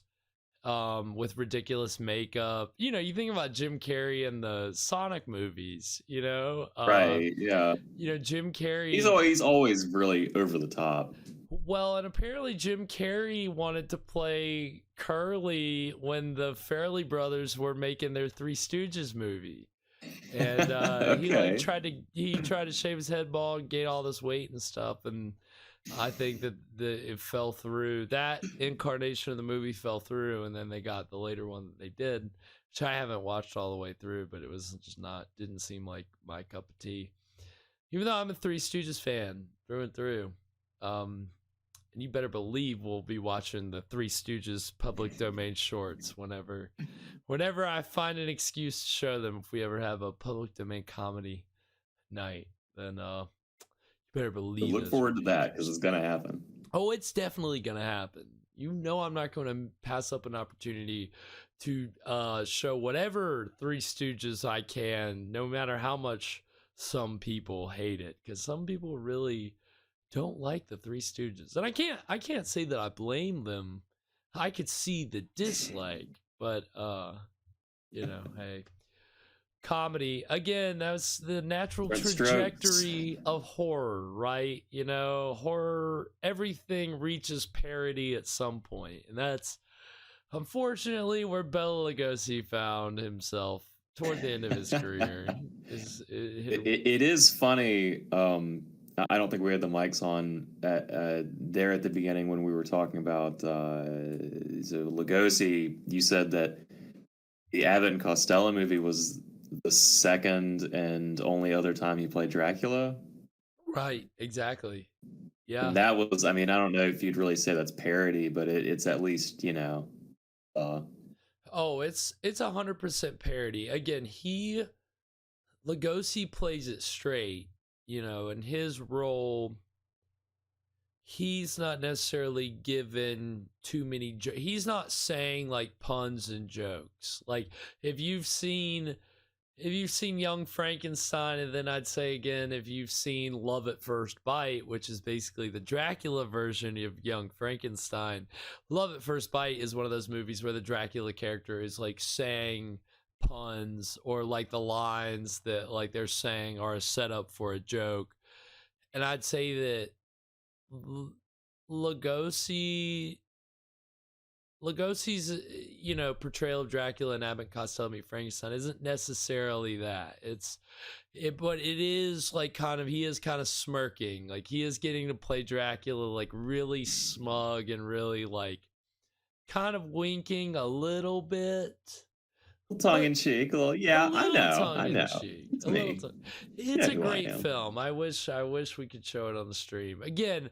with ridiculous makeup. You know, you think about Jim Carrey in the Sonic movies, you know? Right, yeah. You know, Jim Carrey. He's always really over the top. Well, and apparently Jim Carrey wanted to play Curly when the Farrelly brothers were making their Three Stooges movie. And Okay. he tried to shave his head bald, gain all this weight and stuff, and I think that it fell through. That incarnation of the movie fell through, and then they got the later one that they did, which I haven't watched all the way through, but it was just didn't seem like my cup of tea. Even though I'm a Three Stooges fan through and through. And you better believe we'll be watching the Three Stooges public domain shorts whenever I find an excuse to show them. If we ever have a public domain comedy night, then you better believe. Look forward to that, because it's gonna happen. Oh, it's definitely gonna happen. You know, I'm not going to pass up an opportunity to show whatever Three Stooges I can, no matter how much some people hate it, because some people really don't like the Three Stooges, and I can't say that I blame them. I could see the dislike, but you know, hey, comedy again. That's the natural trajectory of horror, right? You know, horror, everything reaches parody at some point, and that's unfortunately where Bela Lugosi found himself toward the end of his career. It is funny. I don't think we had the mics on there at the beginning when we were talking about Lugosi. You said that the Abbott and Costello movie was the second and only other time he played Dracula. Right, exactly. Yeah. And that was, I mean, I don't know if you'd really say that's parody, but it's at least, you know. Oh, it's 100% parody. Again, Lugosi plays it straight. You know, in his role, he's not necessarily given too many he's not saying like puns and jokes. Like if you've seen Young Frankenstein, and then I'd say again, if you've seen Love at First Bite, which is basically the Dracula version of Young Frankenstein, Love at First Bite is one of those movies where the Dracula character is like saying puns, or like the lines that like they're saying are a setup for a joke. And I'd say that Lugosi's, you know, portrayal of Dracula and Abbott and Costello Meet Frankenstein isn't necessarily that. But it is like kind of, he is kind of smirking, like he is getting to play Dracula like really smug and really like kind of winking a little bit. Tongue in cheek, yeah, I know. It's me. It's a great film. I wish we could show it on the stream. Again,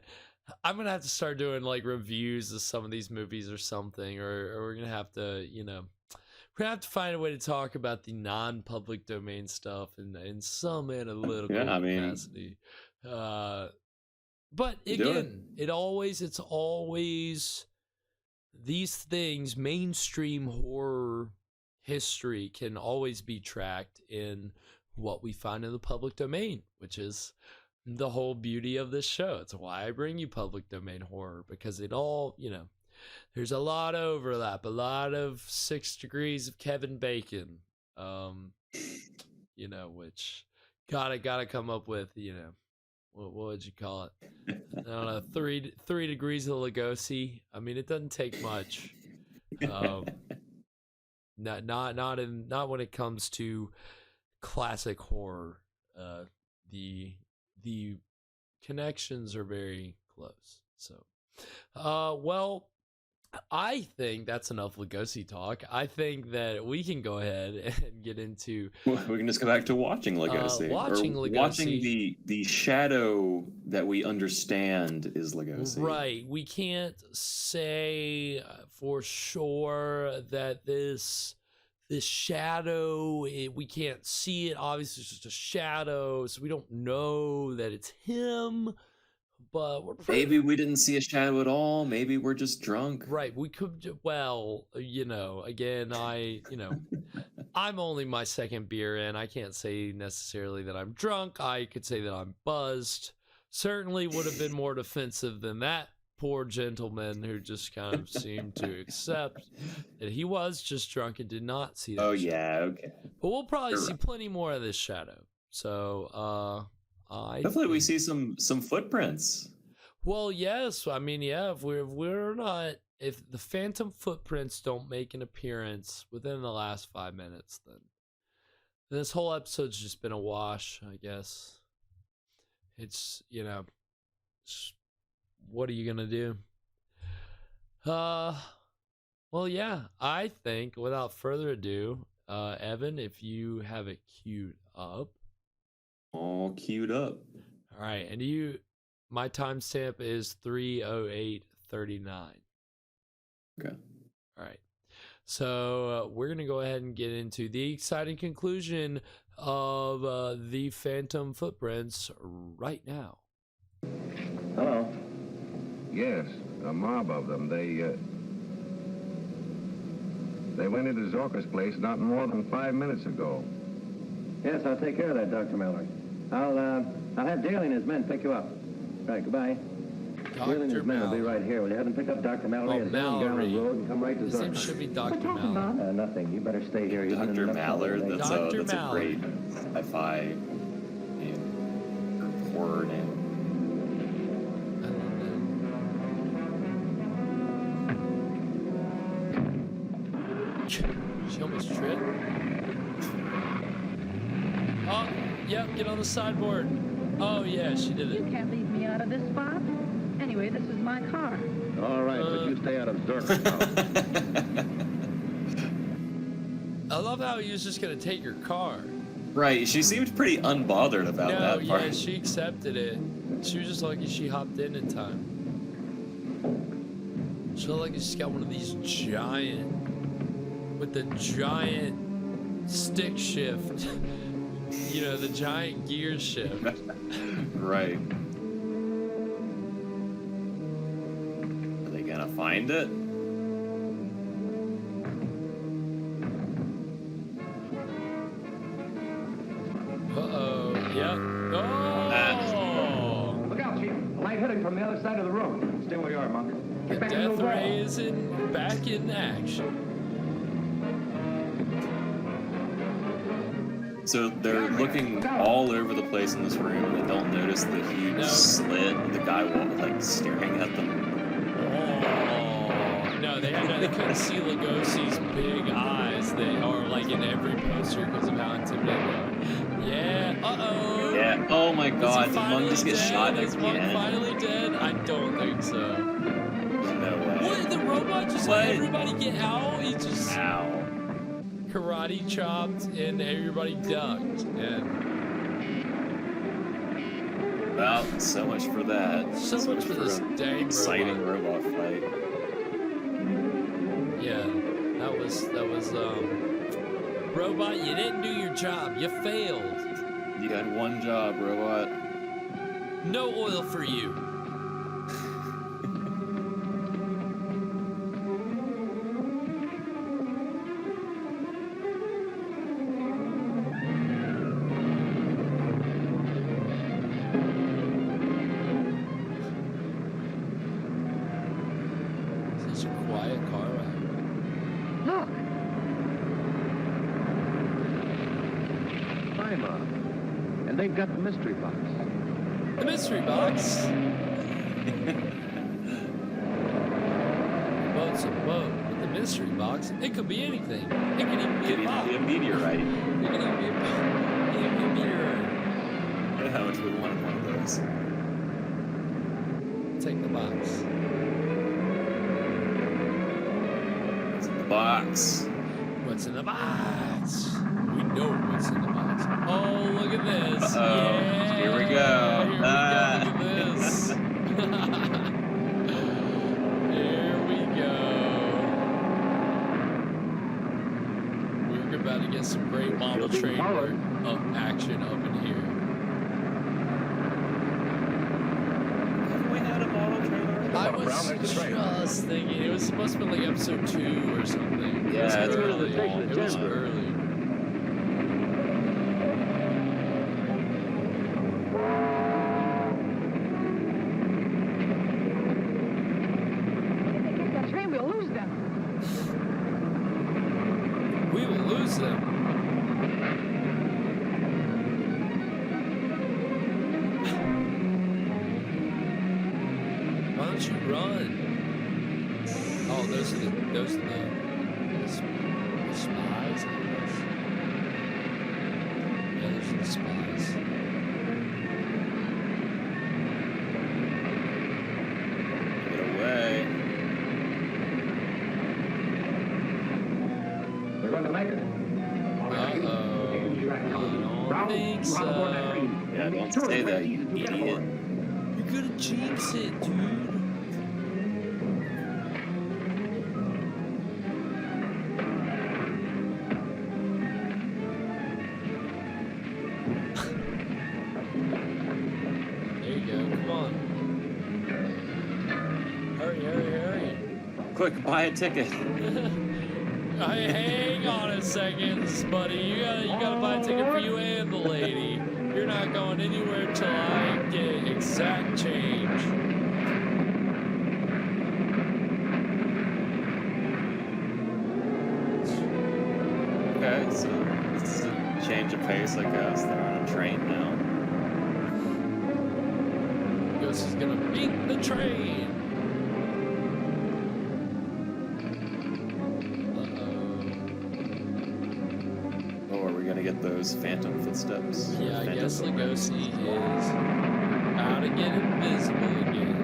I'm gonna have to start doing like reviews of some of these movies or something, or we're gonna have to, you know, we're gonna have to find a way to talk about the non-public domain stuff in some analytical capacity. But again, it's always these things. Mainstream horror history can always be tracked in what we find in the public domain, which is the whole beauty of this show. It's why I bring you public domain horror, because it all, you know, there's a lot of overlap, a lot of 6 degrees of Kevin Bacon, you know, which gotta come up with, you know, what would you call it? I don't know, 3 degrees of Lugosi. I mean, it doesn't take much. Not when it comes to classic horror. The connections are very close. So, well, I think that's enough Lugosi talk. I think that we can go ahead and get into. We can just go back to watching Lugosi. Watching the shadow that we understand is Lugosi. Right. We can't say for sure that this shadow, we can't see it. Obviously, it's just a shadow, so we don't know that it's him. But maybe we didn't see a shadow at all. Maybe we're just drunk. Right. We could. Well, you know, again, I'm only my second beer in. I can't say necessarily that I'm drunk. I could say that I'm buzzed. Certainly would have been more defensive than that poor gentleman who just kind of seemed to accept that he was just drunk and did not see that. Oh, shadow. yeah, okay. But we'll probably You're see right. plenty more of this shadow. So, Hopefully we see some footprints. Well, yes. I mean, yeah. If the phantom footprints don't make an appearance within the last 5 minutes, then this whole episode's just been a wash, I guess. It's, what are you gonna do? Well, yeah. I think, without further ado, Evan, if you have it queued up. All queued up. All right, and my timestamp is 3:08:39. Okay. All right. So we're going to go ahead and get into the exciting conclusion of the Phantom Footprints right now. Hello. Yes, a mob of them. They went into Zorka's place not more than 5 minutes ago. Yes, I'll take care of that, Dr. Mallory. I'll have Daly and his men pick you up. Right, goodbye. Daly and his men will be right here. Will you have them pick up Dr. Mallory at Garland Road and come right to His name Zorka? should be Dr. Mallard. Nothing. You better stay here. You've been in Dr. enough trouble Mallard, today. that's Dr. a Mallard. great sci-fi name, or horror name. I love that. She almost tripped. Oh, yep, get on the sideboard. Oh, yeah, she did You it. can't leave me out of this spot. Anyway, this is my car. All right, but you stay out of Zorka's house. I love how he was just going to take your car. Right, she seemed pretty unbothered about No, that part. yeah, she accepted it. She was just lucky she hopped in time. She looked like she's got one of these with the giant stick shift. The giant gear shift. Right. Are they gonna find it? Uh-oh. Yep. Oh! Look out, Chief. Light hitting from the other side of the room. Stay where you are, Monk. Get back in the Death wall. Ray is back in action. So they're looking all over the place in this room and they don't notice the huge slit with the guy staring at them. Oh, no, they couldn't see Lugosi's big eyes. They are in every poster because of how intimidating they are. Yeah, uh-oh. Yeah, oh my god, did Monk just get shot Is Monk again? finally dead? I don't think so. No way. What, the robot just let everybody get out? He just Ow. karate chopped and everybody ducked. And Well, so much for that. So much for this an dang exciting robot fight. yeah, that was robot, you didn't do your job. You failed. You had one job, robot. No oil for you. Such a quiet car ride. Look, Lima. And they've got the mystery box. The mystery box. Boat's a boat. With the mystery box, it could be anything. It could even be Could a even box. be a meteorite. It could even be a meteorite. How much would want one of those? Take the box. It's in the box. What's in the box? We know what's in the box. Oh, look at this. Uh-oh. Yeah. Here we go. Here we go. Look at this. Here we go. We're about to get some great model train action up in here. Have we had a model train already? I was just thinking it was supposed to be like episode 2 or something. Yeah, it was it's early. really It was early. don't you run? Oh, those are the spies, I guess. Yeah, those are the spies. Get away. We're going to make it. I don't think so. Yeah, don't say that, you idiot. You're gonna jinx it, dude. There you go, come on. Hurry, hurry, hurry. Quick, buy a ticket. Hang on a second, buddy. You gotta buy a ticket for you and the lady. You're not going anywhere till I get exact change. Okay, so it's a change of pace, I guess. They're on a train now. Ghost is gonna beat the train. Gonna get those phantom footsteps. Yeah, I guess Lugosi is about to get invisible again.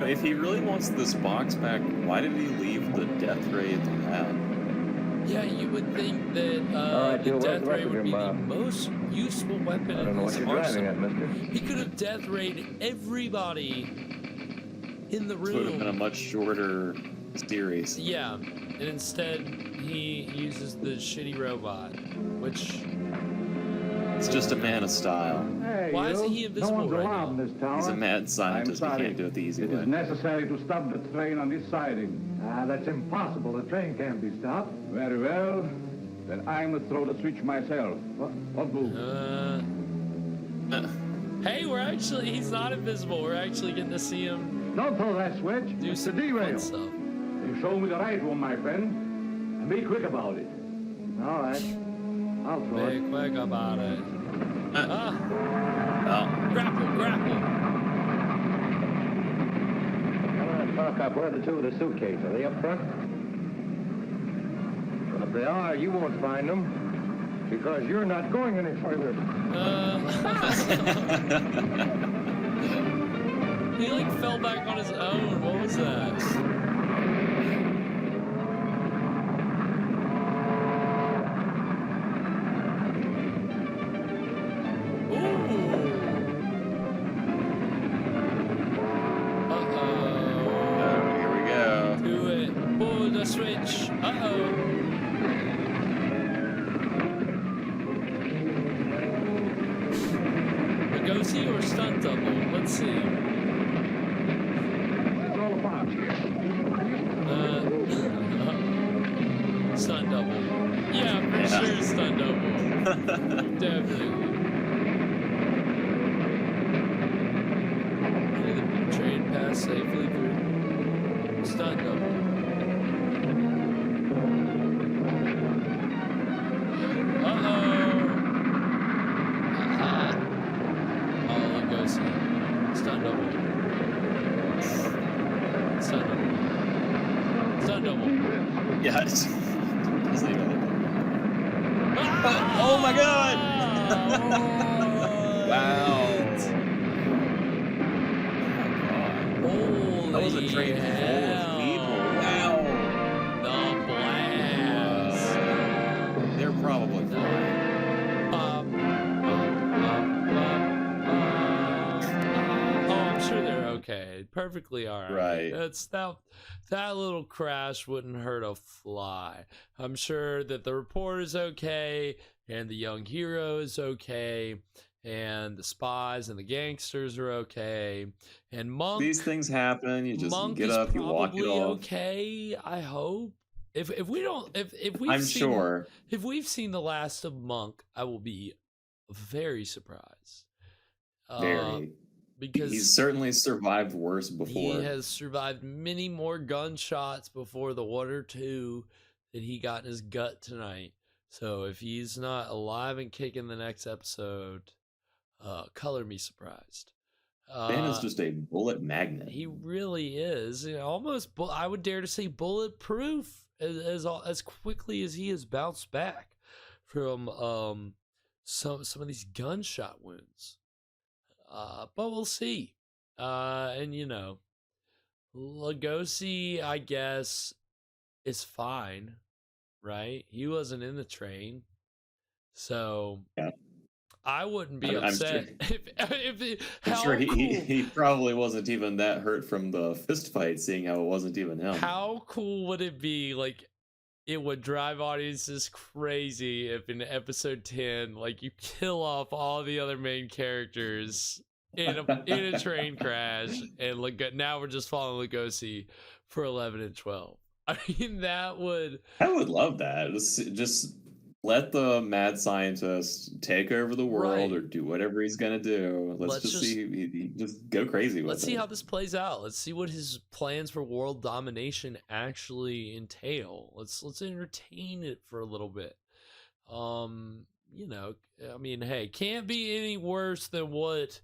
If he really wants this box back, why did he leave the death ray at the lab? Yeah, you would think that the death ray would be the most useful weapon in his arsenal. He could have death rayed everybody in the room. This would have been a much shorter series. Yeah, and instead he uses the shitty robot, which... It's just a man of style. Hey, why isn't he invisible no one's right allowed now? in this tower. He's a mad scientist. He can't do it the easy way. It is necessary to stop the train on this siding. That's impossible. The train can't be stopped. Very well. Then I must throw the switch myself. What move? Hey, he's not invisible. We're actually getting to see him. Don't throw that switch. Do it's some the derail. fun stuff. You show me the right one, my friend. And be quick about it. All right. I'll throw it. Be quick about it. Oh. Grapple. Talk up. Where are the two with the suitcase? Are they up front? Well, if they are, you won't find them. Because you're not going any further. He like fell back on his own. What was that? Switch. Uh-oh. Lugosi or stunt double? Let's see. It's all about here. Stunt double. Yeah, for sure stunt double. Definitely. Did the train pass safely through? Stunt double. Yeah, it's oh my god! Wow. Holy that was a train full of people. Wow. The blast. They're probably fine. Oh, I'm sure they're okay. Perfectly alright. Right. That's that little crash wouldn't hurt a fly. I'm sure that the reporter's okay, and the young hero is okay, and the spies and the gangsters are okay, and Monk. These things happen. You just get up, you walk it off. Okay, I hope. If we've seen the last of Monk, I will be very surprised. Very. Because he's certainly survived worse before. He has survived many more gunshots before the water too that he got in his gut tonight. So if he's not alive and kicking the next episode, color me surprised. Man is just a bullet magnet. He really is. Almost, I would dare to say, bulletproof as quickly as he has bounced back from some of these gunshot wounds. But we'll see. And Lugosi, I guess, is fine, right? He wasn't in the train, so yeah. I wouldn't be upset I'm sure he probably wasn't even that hurt from the fist fight, seeing how it wasn't even him. How cool would it be? Like, it would drive audiences crazy if in episode 10, like, you kill off all the other main characters in a train crash, and now we're just following Lugosi for 11 and 12. I mean, I would love that. Just let the mad scientist take over the world, or do whatever he's gonna do. Let's just see, just go crazy with it. Let's see how this plays out. Let's see what his plans for world domination actually entail. Let's entertain it for a little bit. I mean, hey, can't be any worse than what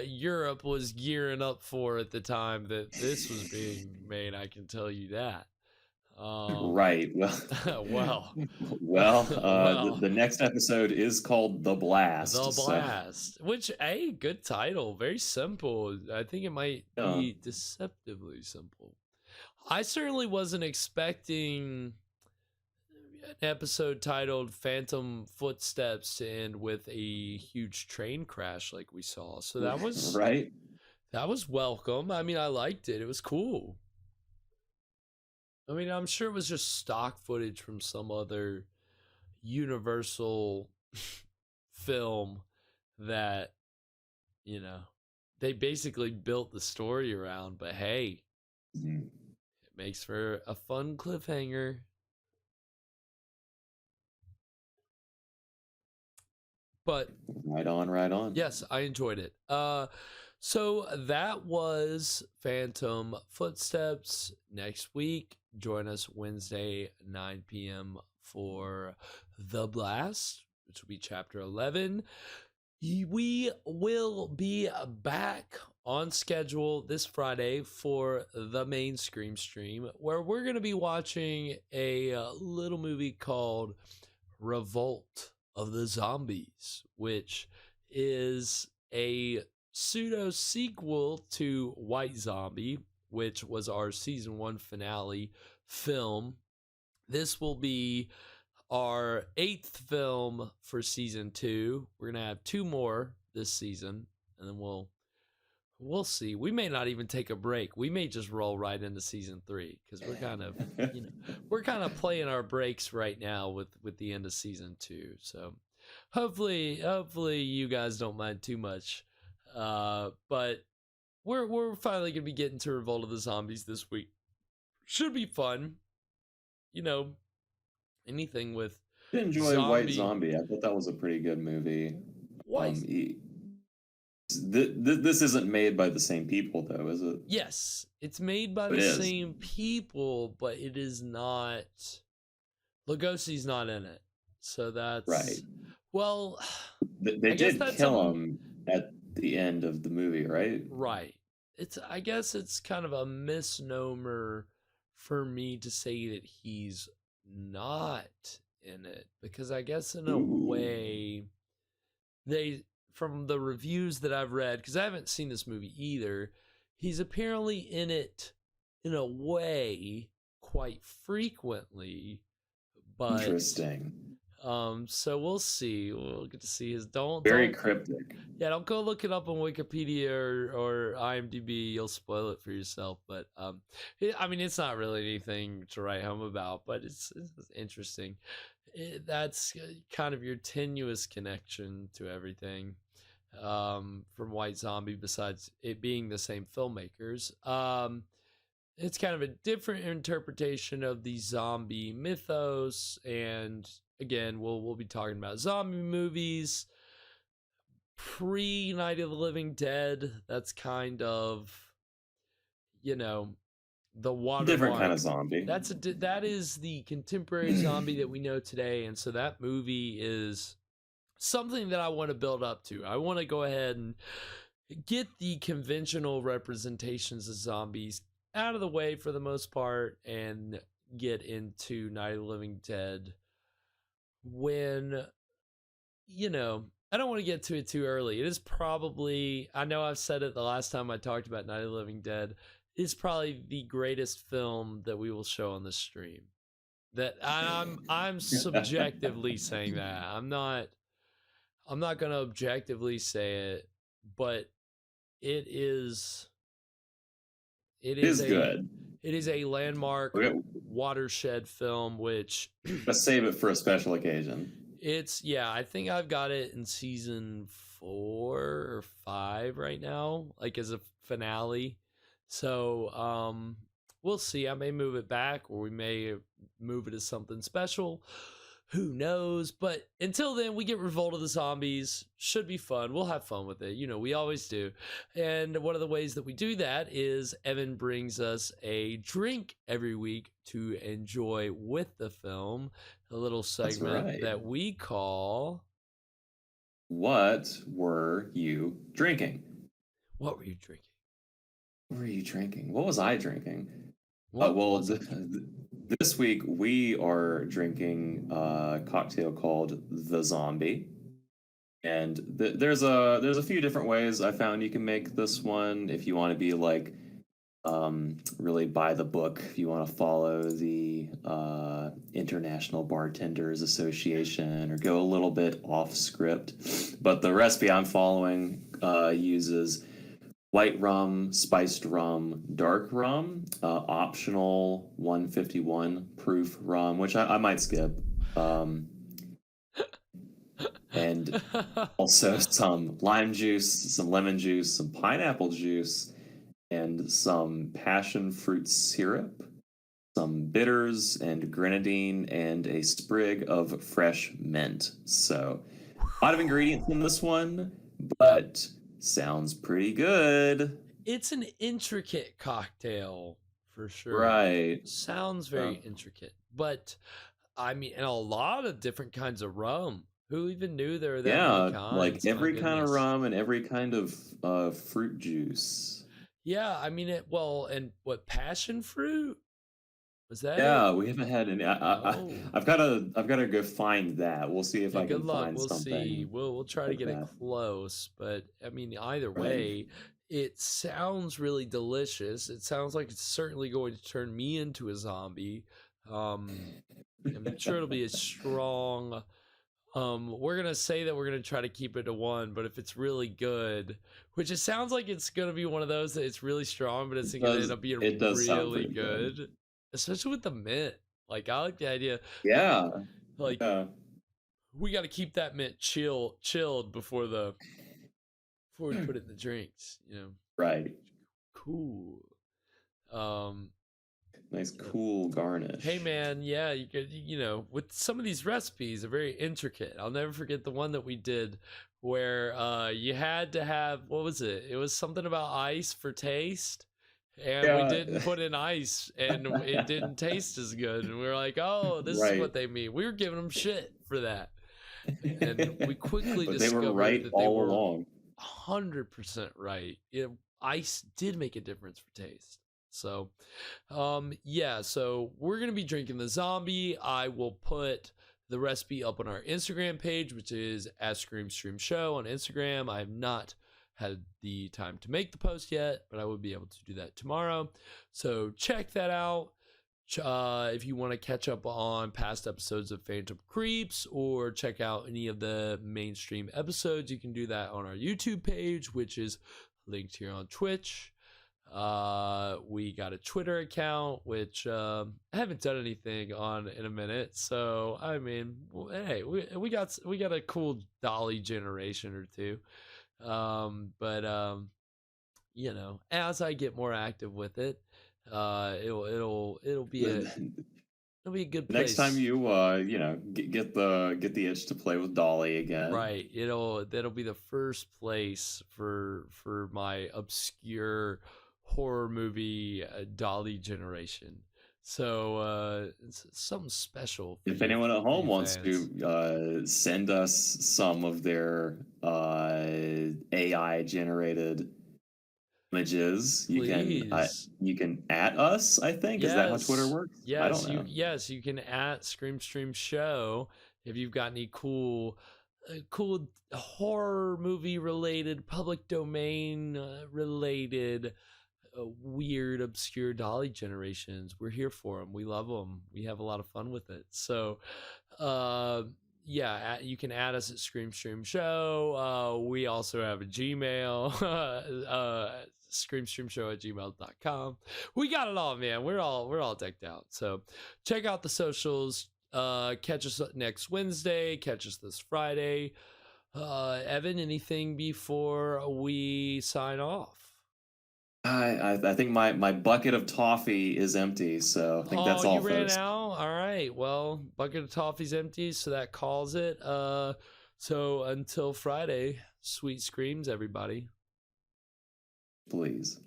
Europe was gearing up for at the time that this was being made. I can tell you that. Right. Well, the next episode is called The Blast. The Blast, which, good title. Very simple. I think it might be deceptively simple. I certainly wasn't expecting an episode titled Phantom Footsteps to end with a huge train crash like we saw. So that was right. That was welcome. I mean, I liked it. It was cool. I mean, I'm sure it was just stock footage from some other Universal film that, they basically built the story around. But hey, it makes for a fun cliffhanger. But right on. Yes, I enjoyed it. So that was Phantom Footsteps. Next week, join us Wednesday, 9 p.m. for The Blast, which will be chapter 11. We will be back on schedule this Friday for the main Scream stream, where we're going to be watching a little movie called Revolt of the Zombies, which is a pseudo sequel to White Zombie, which was our season 1 finale film. This will be our 8th film for season 2. We're gonna have 2 more this season, and then we'll see. We may not even take a break. We may just roll right into season 3, because we're kind of playing our breaks right now with the end of season 2. So hopefully you guys don't mind too much. But we're finally gonna be getting to Revolt of the Zombies this week. Should be fun. Anything with enjoy White Zombie. I thought that was a pretty good movie. This isn't made by the same people, though, is it? Yes, it's made by the same people, but it is not. Lugosi's not in it, so that's right. Well, they did kill him at the end of the movie, right? Right. I guess it's kind of a misnomer for me to say that he's not in it, because I guess in a way from the reviews that I've read, because I haven't seen this movie either, he's apparently in it in a way quite frequently. But interesting. So we'll see. We'll get to see his very cryptic. Yeah, don't go look it up on Wikipedia or IMDb. You'll spoil it for yourself. But I mean, it's not really anything to write home about, but it's interesting. That's kind of your tenuous connection to everything from White Zombie, besides it being the same filmmakers. It's kind of a different interpretation of the zombie mythos, and again, we'll be talking about zombie movies pre Night of the Living Dead. That's kind of, the watermark. Different kind of zombie. That is the contemporary zombie that we know today, and so that movie is something that I want to build up to. I want to go ahead and get the conventional representations of zombies out of the way for the most part and get into Night of the Living Dead when, you know, I don't want to get to it too early. It is probably, I know I've said it the last time I talked about Night of the Living Dead, it's probably the greatest film that we will show on the stream. That I'm subjectively saying that. I'm not going to objectively say it, but it is good. It is a landmark watershed film, which let's save it for a special occasion. I think I've got it in season 4 or 5 right now, like as a finale. So we'll see. I may move it back, or we may move it as something special. Who knows? But until then, we get Revolt of the Zombies. Should be fun. We'll have fun with it. You know, we always do. And one of the ways that we do that is Evan brings us a drink every week to enjoy with the film. A little segment that we call... What were you drinking? What were you drinking? What were you drinking? What was I drinking? This week we are drinking a cocktail called The Zombie, and there's a few different ways I found you can make this one if you want to be like really by the book. If you want to follow the International Bartenders Association or go a little bit off script, but the recipe I'm following uses white rum, spiced rum, dark rum, optional 151 proof rum, which I might skip. And also some lime juice, some lemon juice, some pineapple juice, and some passion fruit syrup, some bitters and grenadine, and a sprig of fresh mint. So a lot of ingredients in this one, but... sounds pretty good. It's an intricate cocktail for sure. Right. Sounds very intricate. But I mean, and a lot of different kinds of rum. Who even knew there were that many kinds? Like every kind of rum and every kind of fruit juice. Yeah, I mean and what, passion fruit? Was that it? We haven't had any. I've got to go find that. We'll see if I can find something. We'll see. We'll try to get it close, but I mean, either way, it sounds really delicious. It sounds like it's certainly going to turn me into a zombie. I'm sure it'll be a strong. We're gonna say that we're gonna try to keep it to 1, but if it's really good, which it sounds like it's gonna be one of those that it's really strong, but it's gonna end up being really good. Especially with the mint. Like, I like the idea. Yeah. Like, we got to keep that mint chilled before we put it in the drinks, you know? Right. Cool. Nice cool garnish. Hey, man, yeah, you could, you know, with some of these recipes are very intricate. I'll never forget the one that we did where you had to have, what was it? It was something about ice for taste. And we didn't put in ice, and it didn't taste as good. And we were like, "Oh, this is what they mean." We were giving them shit for that, and we quickly discovered they were right that they all were along. 100% right. Ice did make a difference for taste. So, so we're gonna be drinking the zombie. I will put the recipe up on our Instagram page, which is @ScreamStreamShow on Instagram. I have not had the time to make the post yet, but I will be able to do that tomorrow. So check that out. If you want to catch up on past episodes of Phantom Creeps or check out any of the mainstream episodes, you can do that on our YouTube page, which is linked here on Twitch. We got a Twitter account, which I haven't done anything on in a minute. So I mean, hey, we got a cool Dolly generation or two. You know, as I get more active with it, it'll be a good place. Next time you get the itch to play with Dolly again. Right. That'll be the first place for my obscure horror movie dolly generation. So it's something special. If anyone at home wants to send us some of their AI generated images, you can at us, I think. Is that how Twitter works? Yes, I don't know. Yes, you can at Screamstream Show if you've got any cool horror movie related, public domain related, weird, obscure dolly generations. We're here for them. We love them. We have a lot of fun with it. So, yeah, you can add us at Screamstream Show. We also have a Gmail, screamstreamshow@gmail.com. We got it all, man. We're all decked out. So check out the socials. Catch us next Wednesday. Catch us this Friday. Evan, anything before we sign off? I think my bucket of toffee is empty, so I think that's all, you ran folks. out? All right. Well, bucket of toffee's empty, so that calls it. So until Friday, sweet screams, everybody. Please.